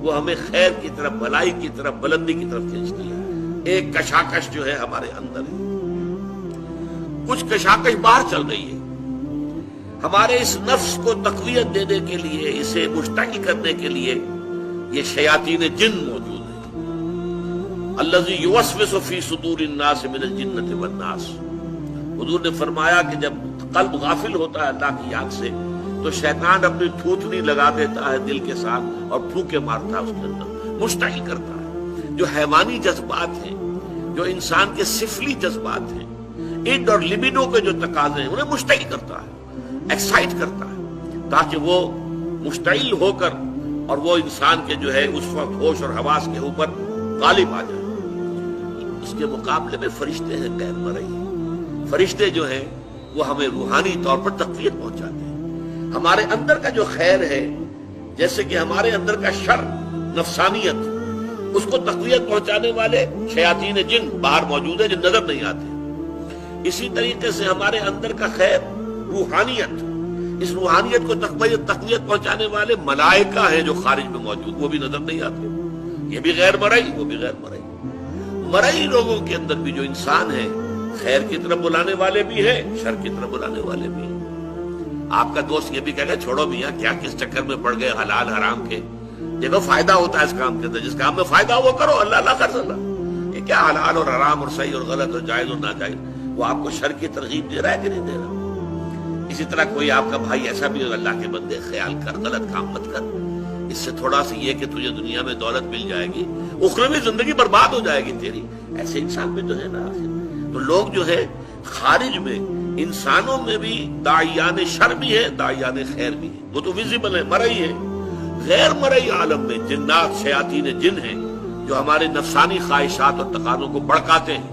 وہ ہمیں خیر کی طرف، بھلائی کی طرف، بلندی کی طرف کھینچتی ہے. ایک کشاکش جو ہے ہمارے اندر ہے. کچھ کشاکش باہر چل رہی ہے. ہمارے اس نفس کو تقویت دینے کے لیے، اسے مشتعل کرنے کے لیے یہ شیاطین جن موجود ہیں۔ الذی یوسوس فی صدور الناس من الجنۃ والناس، حضور نے فرمایا کہ جب قلب غافل ہوتا ہے اللہ کی یاد سے تو شیطان اپنی تھوتنی لگا دیتا ہے دل کے ساتھ اور پھونکے مارتا ہے اس کے اندر، مشتعل کرتا ہے۔ جو حیوانی جذبات ہیں، جو انسان کے سفلی جذبات ہیں، اڈ اور لبیڈو کے جو تقاضے ہیں، انہیں مشتعل کرتا ہے، ایکسائٹ کرتا ہے، تاکہ وہ مشتعل ہو کر اور وہ انسان کے جو ہے اس وقت ہوش اور حواس کے اوپر غالب آ جائے۔ اس کے مقابلے میں فرشتے ہیں غیر مرئی، فرشتے جو ہیں وہ ہمیں روحانی طور پر تقویت پہنچاتے ہیں۔ ہمارے اندر کا جو خیر ہے، جیسے کہ ہمارے اندر کا شر، نفسانیت، اس کو تقویت پہنچانے والے شیاطین جن باہر موجود ہیں جو نظر نہیں آتے، اسی طریقے سے ہمارے اندر کا خیر، روحانیت، اس روحانیت کو تقویت پہنچانے والے ملائکہ ہیں جو خارج میں موجود، وہ بھی نظر نہیں آتے، یہ بھی غیر مرئی، وہ بھی غیر مرئی۔ مرئی لوگوں کے اندر بھی جو انسان ہے، خیر کی طرف بلانے والے بھی ہیں، شر کی طرف بلانے والے بھی ہیں۔ آپ کا دوست یہ بھی کہے گا چھوڑو میاں کیا کس چکر میں پڑ گئے حلال حرام کے، دیکھو فائدہ ہوتا ہے اس کام کے اندر، جس کام میں فائدہ ہو وہ کرو، اللہ اللہ کر سکتا۔ یہ کیا حلال اور حرام اور صحیح اور غلط اور جائز اور ناجائز، وہ آپ کو شر کی ترغیب دے رہا ہے کہ نہیں دے رہا؟ اسی طرح کوئی آپ کا بھائی ایسا بھی اللہ کے بندے خیال کر، غلط کام مت کر، اس سے تھوڑا سا یہ کہ تجھے دنیا میں دولت مل جائے گی، اخروی زندگی برباد ہو جائے گی تیری، ایسے انسان بھی تو ہے نا آخر۔ تو لوگ جو ہے خارج میں، انسانوں میں بھی داعیان شر بھی ہے، داعیان خیر بھی ہے، وہ تو ویزیبل ہے، مرئی ہے۔ غیر مرئی عالم میں جنات، شیاطین جن ہیں جو ہمارے نفسانی خواہشات اور تقاضوں کو بڑکاتے ہیں،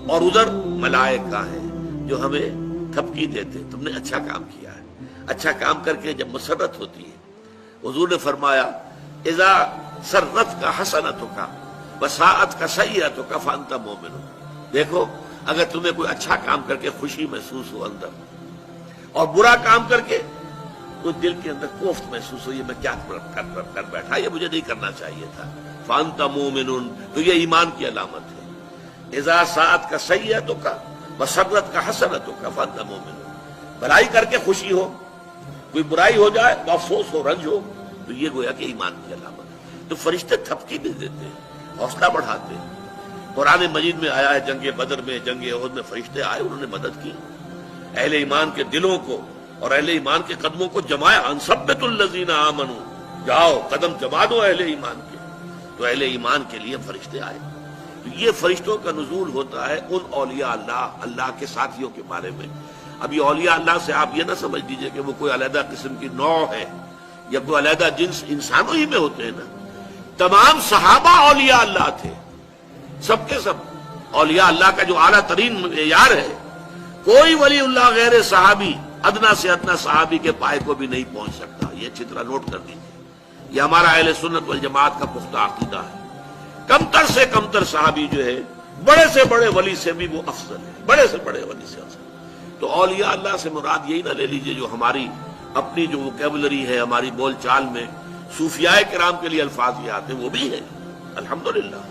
اور ادھر ملائکہ ہیں جو ہمیں تھپکی دیتے ہیں، تم نے اچھا کام کیا ہے۔ اچھا کام کر کے جب مسرت ہوتی ہے، حضور نے فرمایا اذا سرت کا حسنتک وساءت کا سیئتک فانت مومن۔ دیکھو اگر تمہیں کوئی اچھا کام کر کے خوشی محسوس ہو اندر، اور برا کام کر کے تو دل کے اندر کوفت محسوس ہو، یہ میں کیا کر بیٹھا، یہ مجھے نہیں کرنا چاہیے تھا، فانت مومن، تو یہ ایمان کی علامت ہے۔ اذا ساءت کا سیئتک وسرت کا حسنتک فانت مومن، بھلائی کر کے خوشی ہو، کوئی برائی ہو جائے تو افسوس ہو، رنج ہو، تو یہ گویا کہ ایمان کی علامت ہے۔ تو فرشتے تھپکی بھی دیتے ہیں، حوصلہ بڑھاتے ہیں۔ قرآن مجید میں آیا ہے جنگ بدر میں، جنگ احد میں فرشتے آئے، انہوں نے مدد کی، اہل ایمان کے دلوں کو اور اہل ایمان کے قدموں کو جمایا۔ انثبت الذین آمنوا، جاؤ قدم جما دو اہل ایمان کے، تو اہل ایمان کے لیے فرشتے آئے۔ تو یہ فرشتوں کا نزول ہوتا ہے ان اولیاء اللہ، اللہ کے ساتھیوں کے بارے میں۔ اب یہ اولیاء اللہ سے آپ یہ نہ سمجھ لیجئے کہ وہ کوئی علیحدہ قسم کی نوع ہے یا کوئی علیحدہ جنس، انسانوں ہی میں ہوتے ہیں نا۔ تمام صحابہ اولیاء اللہ تھے، سب کے سب اولیاء اللہ کا جو اعلیٰ ترین معیار ہے، کوئی ولی اللہ غیر صحابی ادنا سے ادنا صحابی کے پائے کو بھی نہیں پہنچ سکتا۔ یہ اچھی طرح نوٹ کر دیجیے، یہ ہمارا اہل سنت والجماعت کا پختہ عقیدہ ہے۔ کمتر سے کمتر صحابی جو ہے بڑے سے بڑے ولی سے بھی وہ افضل ہے، بڑے سے بڑے ولی سے افضل۔ تو اولیاء اللہ سے مراد یہی نہ لے لیجیے جو ہماری اپنی جو ووکیبلری ہے، ہماری بول چال میں صوفیاء کرام کے لیے الفاظ یہ آتے ہیں، وہ بھی ہیں الحمدللہ،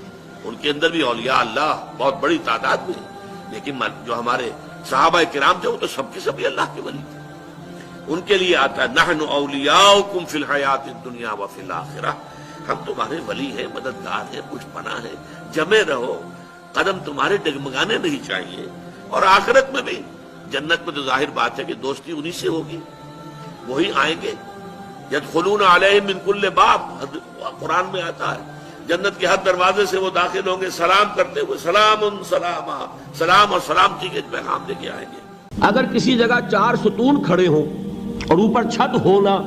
ان کے اندر بھی اولیاء اللہ بہت بڑی تعداد میں ہے، لیکن جو ہمارے صحابہ کرام تھے وہ تو سب کے سبھی اللہ کے ولی تھے۔ ان کے لیے آتا ہے نحن اولیاؤکم فی الحیات الدنیا وفی الآخرہ، ہم تمہارے ولی ہیں، مددگار ہیں، پشت پناہ ہیں، جمے رہو، قدم تمہارے ڈگمگانے نہیں چاہیے۔ اور آخرت میں بھی، جنت میں تو ظاہر بات ہے کہ دوستی انہی سے ہوگی، وہی آئیں گے۔ یدخلون علیہم من کل باب، قرآن میں آتا ہے جنت کے ہر دروازے سے وہ داخل ہوں گے سلام کرتے ہوئے، سلام سلاما، سلام اور سلامتی کے پیغام لے کے آئیں گے۔ اگر کسی جگہ 4 ستون کھڑے ہوں اور اوپر چھت ہونا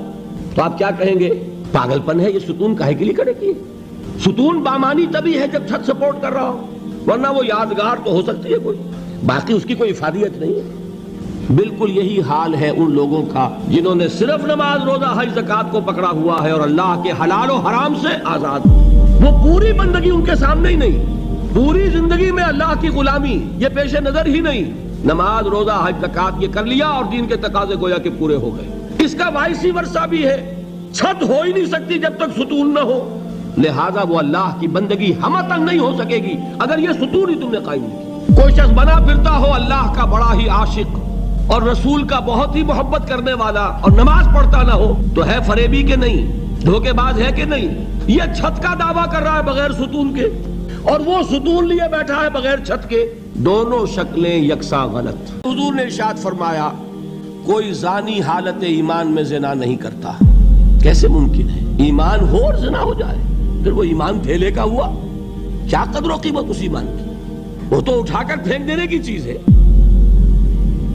تو آپ کیا کہیں گے؟ پاگل پن ہے، یہ ستون کاہے کے لیے کھڑے کیے؟ ستون بامانی تبھی ہے جب چھت سپورٹ کر رہا ہو، ورنہ وہ یادگار تو ہو سکتی ہے کوئی، باقی اس کی کوئی افادیت نہیں ہے۔ بالکل یہی حال ہے ان لوگوں کا جنہوں نے صرف نماز، روزہ، حج، زکوٰۃ کو پکڑا ہوا ہے اور اللہ کے حلال و حرام سے آزاد۔ وہ پوری بندگی ان کے سامنے ہی نہیں، پوری زندگی میں اللہ کی غلامی یہ پیش نظر ہی نہیں۔ نماز، روزہ، حج، زکوٰۃ یہ کر لیا اور دین کے تقاضے گویا کہ پورے ہو گئے۔ اس کا وائسی ورثہ بھی ہے، چھت ہو ہی نہیں سکتی جب تک ستون نہ ہو، لہذا وہ اللہ کی بندگی ہمتن نہیں ہو سکے گی اگر یہ ستون ہی تم نے قائم نہیں کی۔ کوئی شخص بنا پھرتا ہو اللہ کا بڑا ہی عاشق، اور رسول کا بہت ہی محبت کرنے والا اور نماز پڑھتا نہ ہو تو ہے فریبی کہ نہیں، دھوکے باز ہے کہ نہیں؟ یہ چھت کا دعویٰ کر رہا ہے بغیر ستون کے، اور وہ ستون لیے بیٹھا ہے بغیر چھت کے، دونوں شکلیں یکساں غلط۔ حضور نے ارشاد فرمایا کوئی زانی حالت ایمان میں زنا نہیں کرتا۔ کیسے ممکن ہے؟ ایمان ہو اور زنا ہو جائے، پھر وہ ایمان دھیلے کا ہوا؟ کیا قدر و قیمت اس ایمان کی؟ وہ تو اٹھا کر پھینک دینے کی چیز ہے۔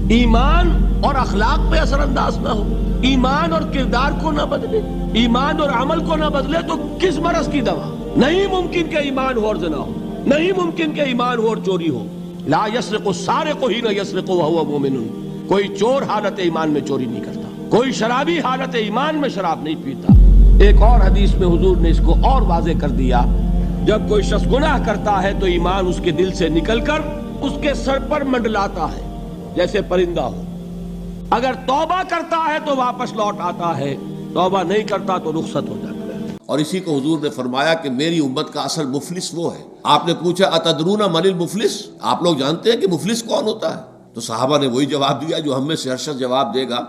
ایمان اور اخلاق پہ اثر انداز نہ ہو، ایمان اور کردار کو نہ بدلے، ایمان اور عمل کو نہ بدلے تو کس مرض کی دوا؟ نہیں ممکن کہ ایمان ہو اور زنا ہو، نہیں ممکن کہ ایمان ہو اور چوری ہو۔ لا یسرق السارق حین یسرق وہو مومن، کوئی چور حالت ایمان میں چوری نہیں کرتا، کوئی شرابی حالت ایمان میں شراب نہیں پیتا۔ ایک اور حدیث میں حضور نے اس کو اور واضح کر دیا، جب کوئی شخص گناہ کرتا ہے تو ایمان اس کے دل سے نکل کر اس کے سر پر منڈلاتا ہے جیسے پرندہ ہو، اگر توبہ کرتا ہے تو واپس لوٹ آتا ہے، توبہ نہیں کرتا تو رخصت ہو جاتا ہے۔ اور اسی کو حضور نے فرمایا کہ میری امت کا اصل مفلس وہ ہے۔ آپ نے پوچھا اتدرون من المفلس، آپ لوگ جانتے ہیں کہ مفلس کون ہوتا ہے؟ تو صحابہ نے وہی جواب دیا جو ہم میں سے ہر شخص جواب دے گا،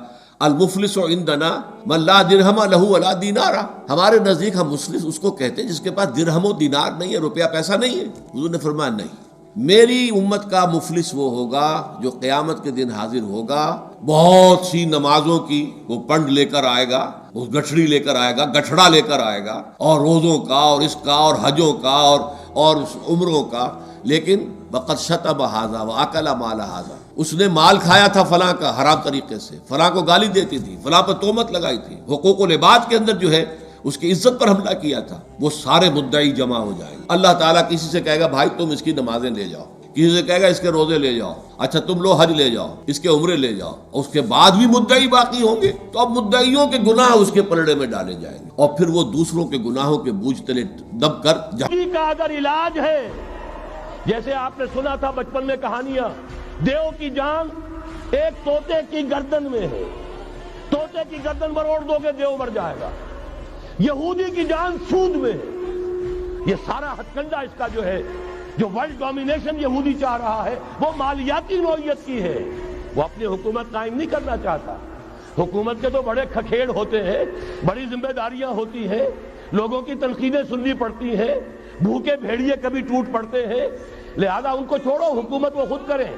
المفلس عندنا من لا درہم لہ ولا دینار، ہمارے نزدیک ہم مفلس اس کو کہتے ہیں جس کے پاس درہم و دینار نہیں ہے، روپیہ پیسہ نہیں ہے۔ حضور نے فرمایا نہیں، میری امت کا مفلس وہ ہوگا جو قیامت کے دن حاضر ہوگا، بہت سی نمازوں کی وہ پنڈ لے کر آئے گا، وہ گٹھڑی لے کر آئے گا، گٹھڑا لے کر آئے گا، اور روزوں کا اور اس کا اور حجوں کا اور عمروں کا، لیکن وقد شتم ھذا واکل مال ھذا، اس نے مال کھایا تھا فلاں کا حرام طریقے سے، فلاں کو گالی دیتی تھی، فلاں پر تہمت لگائی تھی، حقوق العباد کے اندر جو ہے اس کی عزت پر حملہ کیا تھا، وہ سارے مدعی جمع ہو جائیں گے۔ اللہ تعالیٰ کسی سے کہے گا بھائی تم اس کی نمازیں لے جاؤ، کسی سے کہے گا اس کے روزے لے جاؤ، اچھا تم لو حج لے جاؤ، اس کے عمرے لے جاؤ، اس کے بعد بھی مدعی باقی ہوں گے تو اب مدعیوں کے گناہ اس کے پلڑے میں ڈالے جائیں گے، اور پھر وہ دوسروں کے گناہوں کے بوجھ تلے دب کر کا اگر علاج ہے، جیسے آپ نے سنا تھا بچپن میں کہانیاں، دیو کی جان ایک طوطے کی گردن میں ہے، طوطے کی گردن مروڑ دو گے دیو مر جائے گا۔ یہودی کی جان سود میں ہے۔ یہ سارا ہتھ کنڈا اس کا جو ہے، جو ورلڈ ڈومینیشن یہودی چاہ رہا ہے وہ مالیاتی نوعیت کی ہے، وہ اپنی حکومت قائم نہیں کرنا چاہتا۔ حکومت کے تو بڑے کھکھیڑ ہوتے ہیں، بڑی ذمہ داریاں ہوتی ہیں، لوگوں کی تنقیدیں سننی پڑتی ہیں، بھوکے بھیڑیے کبھی ٹوٹ پڑتے ہیں، لہذا ان کو چھوڑو، حکومت وہ خود کریں۔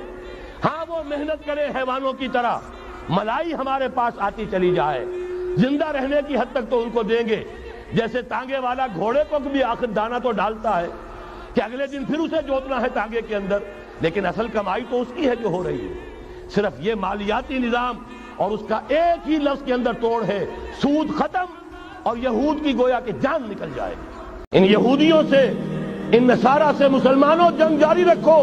ہاں وہ محنت کریں حیوانوں کی طرح، ملائی ہمارے پاس آتی چلی جائے، زندہ رہنے کی حد تک تو ان کو دیں گے، جیسے تانگے والا گھوڑے کو بھی آخر دانا تو ڈالتا ہے کہ اگلے دن پھر اسے جوتنا ہے تانگے کے اندر، لیکن اصل کمائی تو اس کی ہے جو ہو رہی ہے۔ صرف یہ مالیاتی نظام اور اس کا ایک ہی لفظ کے اندر توڑ ہے، سود ختم اور یہود کی گویا کہ جان نکل جائے گی۔ ان یہودیوں سے، ان نصارہ سے مسلمانوں جنگ جاری رکھو،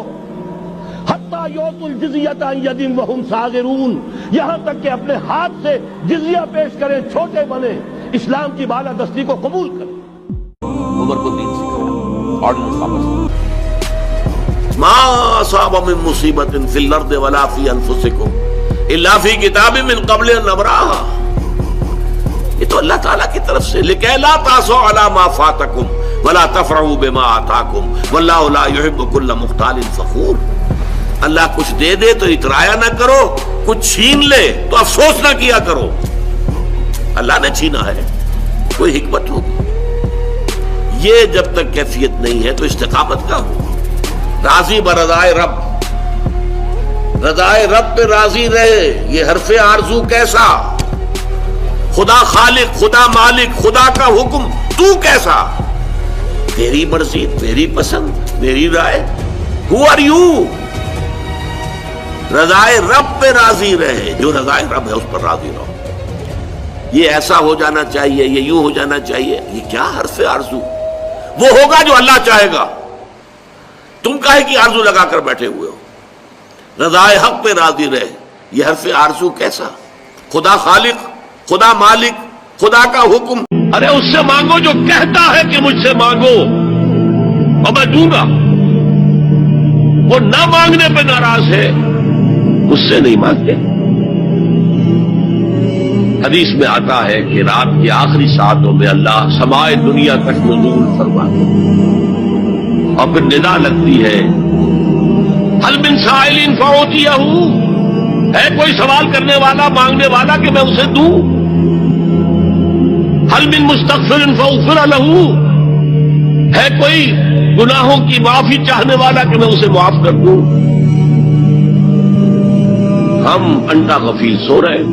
حتیٰ یؤتوا الجزیۃ عن ید وہم صاغرون، یہاں تک کہ اپنے ہاتھ سے جزیہ پیش کریں، چھوٹے بنے، اسلام کی بالادستی کو قبول کریں۔ عمر کو دین سکھایا، آرڈننس واپس۔ ما اصاب من مصیبت فی الارض ولا فی انفسکم الا فی کتاب من قبل ان نبرأها، یہ تو اللہ تعالیٰ کی طرف سے، لکہ لا تاسوا علی ما فاتکم ولا تفرحوا بما آتاکم واللہ لا یحب کل مختال فخور۔ اللہ کچھ دے دے تو اترایا نہ کرو، کچھ چھین لے تو افسوس نہ کیا کرو۔ اللہ نے چھینا ہے، کوئی حکمت ہوگی۔ یہ جب تک کیفیت نہیں ہے تو استقامت کا ہو۔ راضی برضائے رب، رضائے رب پہ راضی رہے، یہ حرف آرزو کیسا؟ خدا خالق، خدا مالک، خدا کا حکم، تو کیسا؟ تیری مرضی، تیری پسند، میری رائے۔ Who are you؟ رضائے رب پہ راضی رہے، جو رضائے رب ہے اس پر راضی رہو۔ یہ ایسا ہو جانا چاہیے، یہ یوں ہو جانا چاہیے، یہ کیا حرف آرزو؟ وہ ہوگا جو اللہ چاہے گا، تم کاہے کی آرزو لگا کر بیٹھے ہوئے ہو؟ رضائے حق پہ راضی رہے، یہ حرف آرزو کیسا؟ خدا خالق، خدا مالک، خدا کا حکم، ارے اس سے مانگو جو کہتا ہے کہ مجھ سے مانگو اور میں دوں گا۔ وہ نہ مانگنے پہ ناراض ہے، اس سے نہیں مانگتے۔ حدیث میں آتا ہے کہ رات کی آخری ساعتوں میں اللہ سمائے دنیا تک نزول فرماتا اور پھر ندا لگتی ہے، هل من سائل فأعطيه، ہے کوئی سوال کرنے والا مانگنے والا کہ میں اسے دوں؟ حل من مستغفر فاغفر لہ، ہے کوئی گناہوں کی معافی چاہنے والا کہ میں اسے معاف کر دوں؟ ہم انٹا غفیل سو رہے ہیں،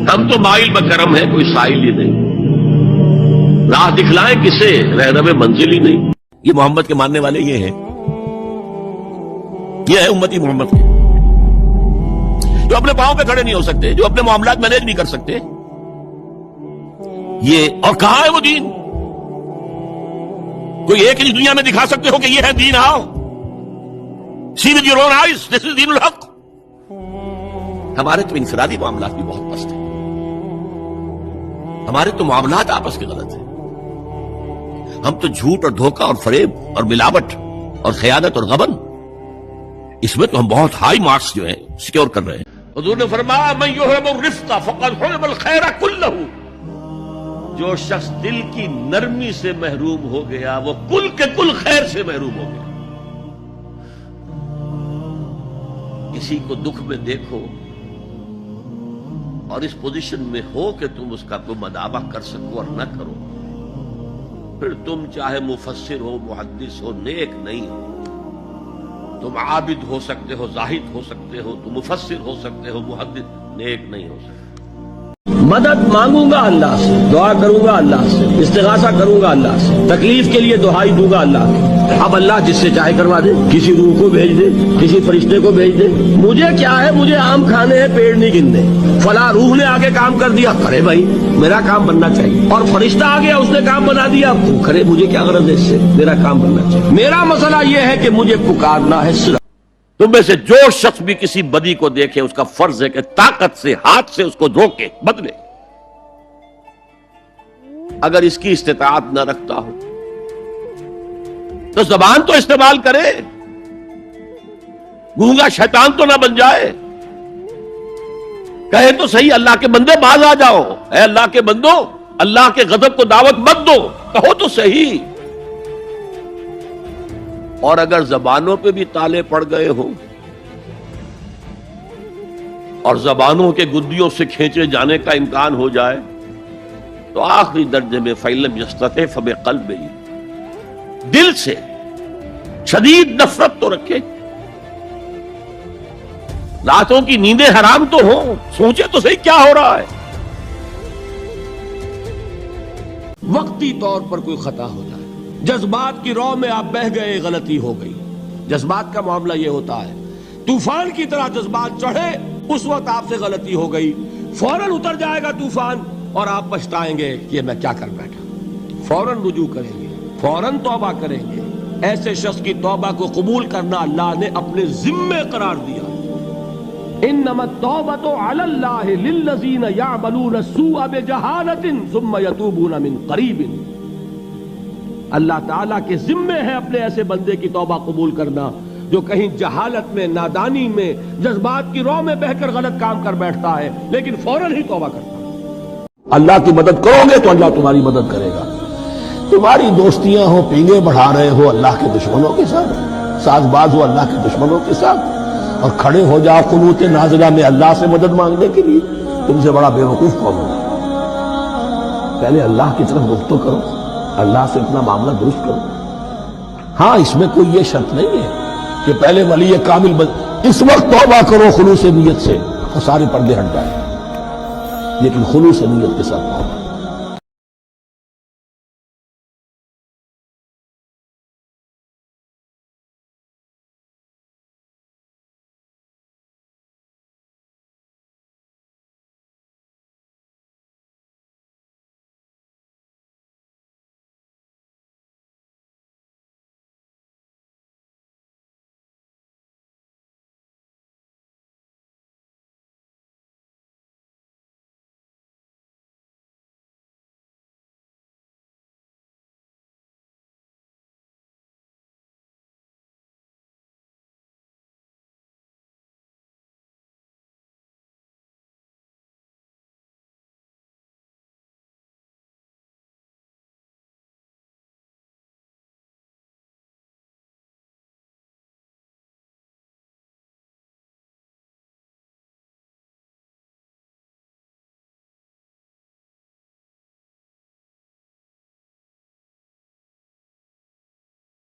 ہم تو مائل بکرم ہے، کوئی سائل ہی نہیں، راہ دکھلائیں کسے، رہنم منزل ہی نہیں۔ یہ محمد کے ماننے والے یہ ہیں، یہ ہے امتی محمد کے، جو اپنے پاؤں پہ کھڑے نہیں ہو سکتے، جو اپنے معاملات مینیج نہیں کر سکتے۔ یہ اور کہاں ہے وہ دین؟ کوئی ایک ہی دنیا میں دکھا سکتے ہو کہ یہ ہے دین؟ آؤ سی ود یور اون آئیز، دس از دین الحق۔ ہمارے تو انفرادی معاملات بھی بہت پست ہیں، ہمارے تو معاملات آپس کے غلط ہیں، ہم تو جھوٹ اور دھوکہ اور فریب اور ملاوٹ اور خیانت اور غبن، اس میں تو ہم بہت ہائی مارکس جو ہیں سیکور کر رہے ہیں۔ حضور نے فرمایا من یحرم الرفق فقد حرم الخیر کلہ، جو شخص دل کی نرمی سے محروم ہو گیا وہ کل کے کل خیر سے محروم ہو گیا۔ کسی کو دکھ میں دیکھو اور اس پوزیشن میں ہو کہ تم اس کا کوئی مداوع کر سکو اور نہ کرو، پھر تم چاہے مفسر ہو، محدث ہو، نیک نہیں ہو۔ تم عابد ہو سکتے ہو، زاہد ہو سکتے ہو، تم مفسر ہو سکتے ہو، محدث، نیک نہیں ہو سکتے۔ مدد مانگوں گا اللہ سے، دعا کروں گا اللہ سے، استغاثہ کروں گا اللہ سے، تکلیف کے لیے دعائی دوں گا اللہ کی۔ اب اللہ جس سے چاہے کروا دے، کسی روح کو بھیج دے، کسی فرشتے کو بھیج دے، مجھے کیا ہے، مجھے آم کھانے ہیں، پیڑ نہیں گننے۔ فلاں روح نے آگے کام کر دیا، کرے بھائی، میرا کام بننا چاہیے۔ اور فرشتہ آ گیا، اس نے کام بنا دیا، وہ کرے، مجھے کیا غرض ہے اس سے، میرا کام بننا چاہیے۔ میرا مسئلہ یہ ہے کہ مجھے پکارنا ہے صرف۔ تم میں سے جو شخص بھی کسی بدی کو دیکھے اس کا فرض ہے کہ طاقت سے، ہاتھ سے اس کو روکے، بدلے۔ اگر اس کی استطاعت نہ رکھتا ہو تو زبان تو استعمال کرے، گونگا شیطان تو نہ بن جائے، کہے تو صحیح اللہ کے بندے باز آ جاؤ، اے اللہ کے بندو اللہ کے غضب کو دعوت مت دو، کہو تو صحیح۔ اور اگر زبانوں پہ بھی تالے پڑ گئے ہوں اور زبانوں کے گدیوں سے کھینچے جانے کا امکان ہو جائے تو آخری درجے میں فَإِلَّمْ يَسْتَطِعْ فَبِقَلْبِهِ، دل سے شدید نفرت تو رکھے۔ راتوں کی نیندیں حرام تو ہوں، سوچے تو صحیح کیا ہو رہا ہے۔ وقتی طور پر کوئی خطا ہو جائے، جذبات کی رو میں آپ بہہ گئے، غلطی ہو گئی۔ جذبات کا معاملہ یہ ہوتا ہے، طوفان کی طرح جذبات چڑھے، اس وقت آپ سے غلطی ہو گئی، فوراً اتر جائے گا طوفان اور آپ پچھتائیں گے کہ میں کیا کر بیٹھا۔ فوراً رجوع کریں گے، فوراً توبہ کریں گے۔ ایسے شخص کی توبہ کو قبول کرنا اللہ نے اپنے ذمے قرار دیا۔ انما التوبۃ علی اللہ للذین یعملون السوء بجہالۃ ثم یتوبون من قریب۔ اللہ تعالیٰ کے ذمے ہے اپنے ایسے بندے کی توبہ قبول کرنا جو کہیں جہالت میں، نادانی میں، جذبات کی رو میں بہ کر غلط کام کر بیٹھتا ہے لیکن فوراً ہی توبہ کرتا ہے۔ اللہ کی مدد کرو گے تو اللہ تمہاری مدد کرے گا۔ تمہاری دوستیاں ہو، پینگے بڑھا رہے ہو اللہ کے دشمنوں کے ساتھ، ساز باز ہو اللہ کے دشمنوں کے ساتھ، اور کھڑے ہو جاؤ قنوت نازلہ میں اللہ سے مدد مانگنے کے لیے، تم سے بڑا بے وقوف کون ہوگا؟ پہلے اللہ کی طرف رخ تو کرو، اللہ سے اپنا معاملہ درست کرو۔ ہاں اس میں کوئی یہ شرط نہیں ہے کہ پہلے ولی کامل اس وقت توبہ کرو خلوص نیت سے اور سارے پردے ہٹ جائیں، لیکن خلوص نیت کے ساتھ توبہ۔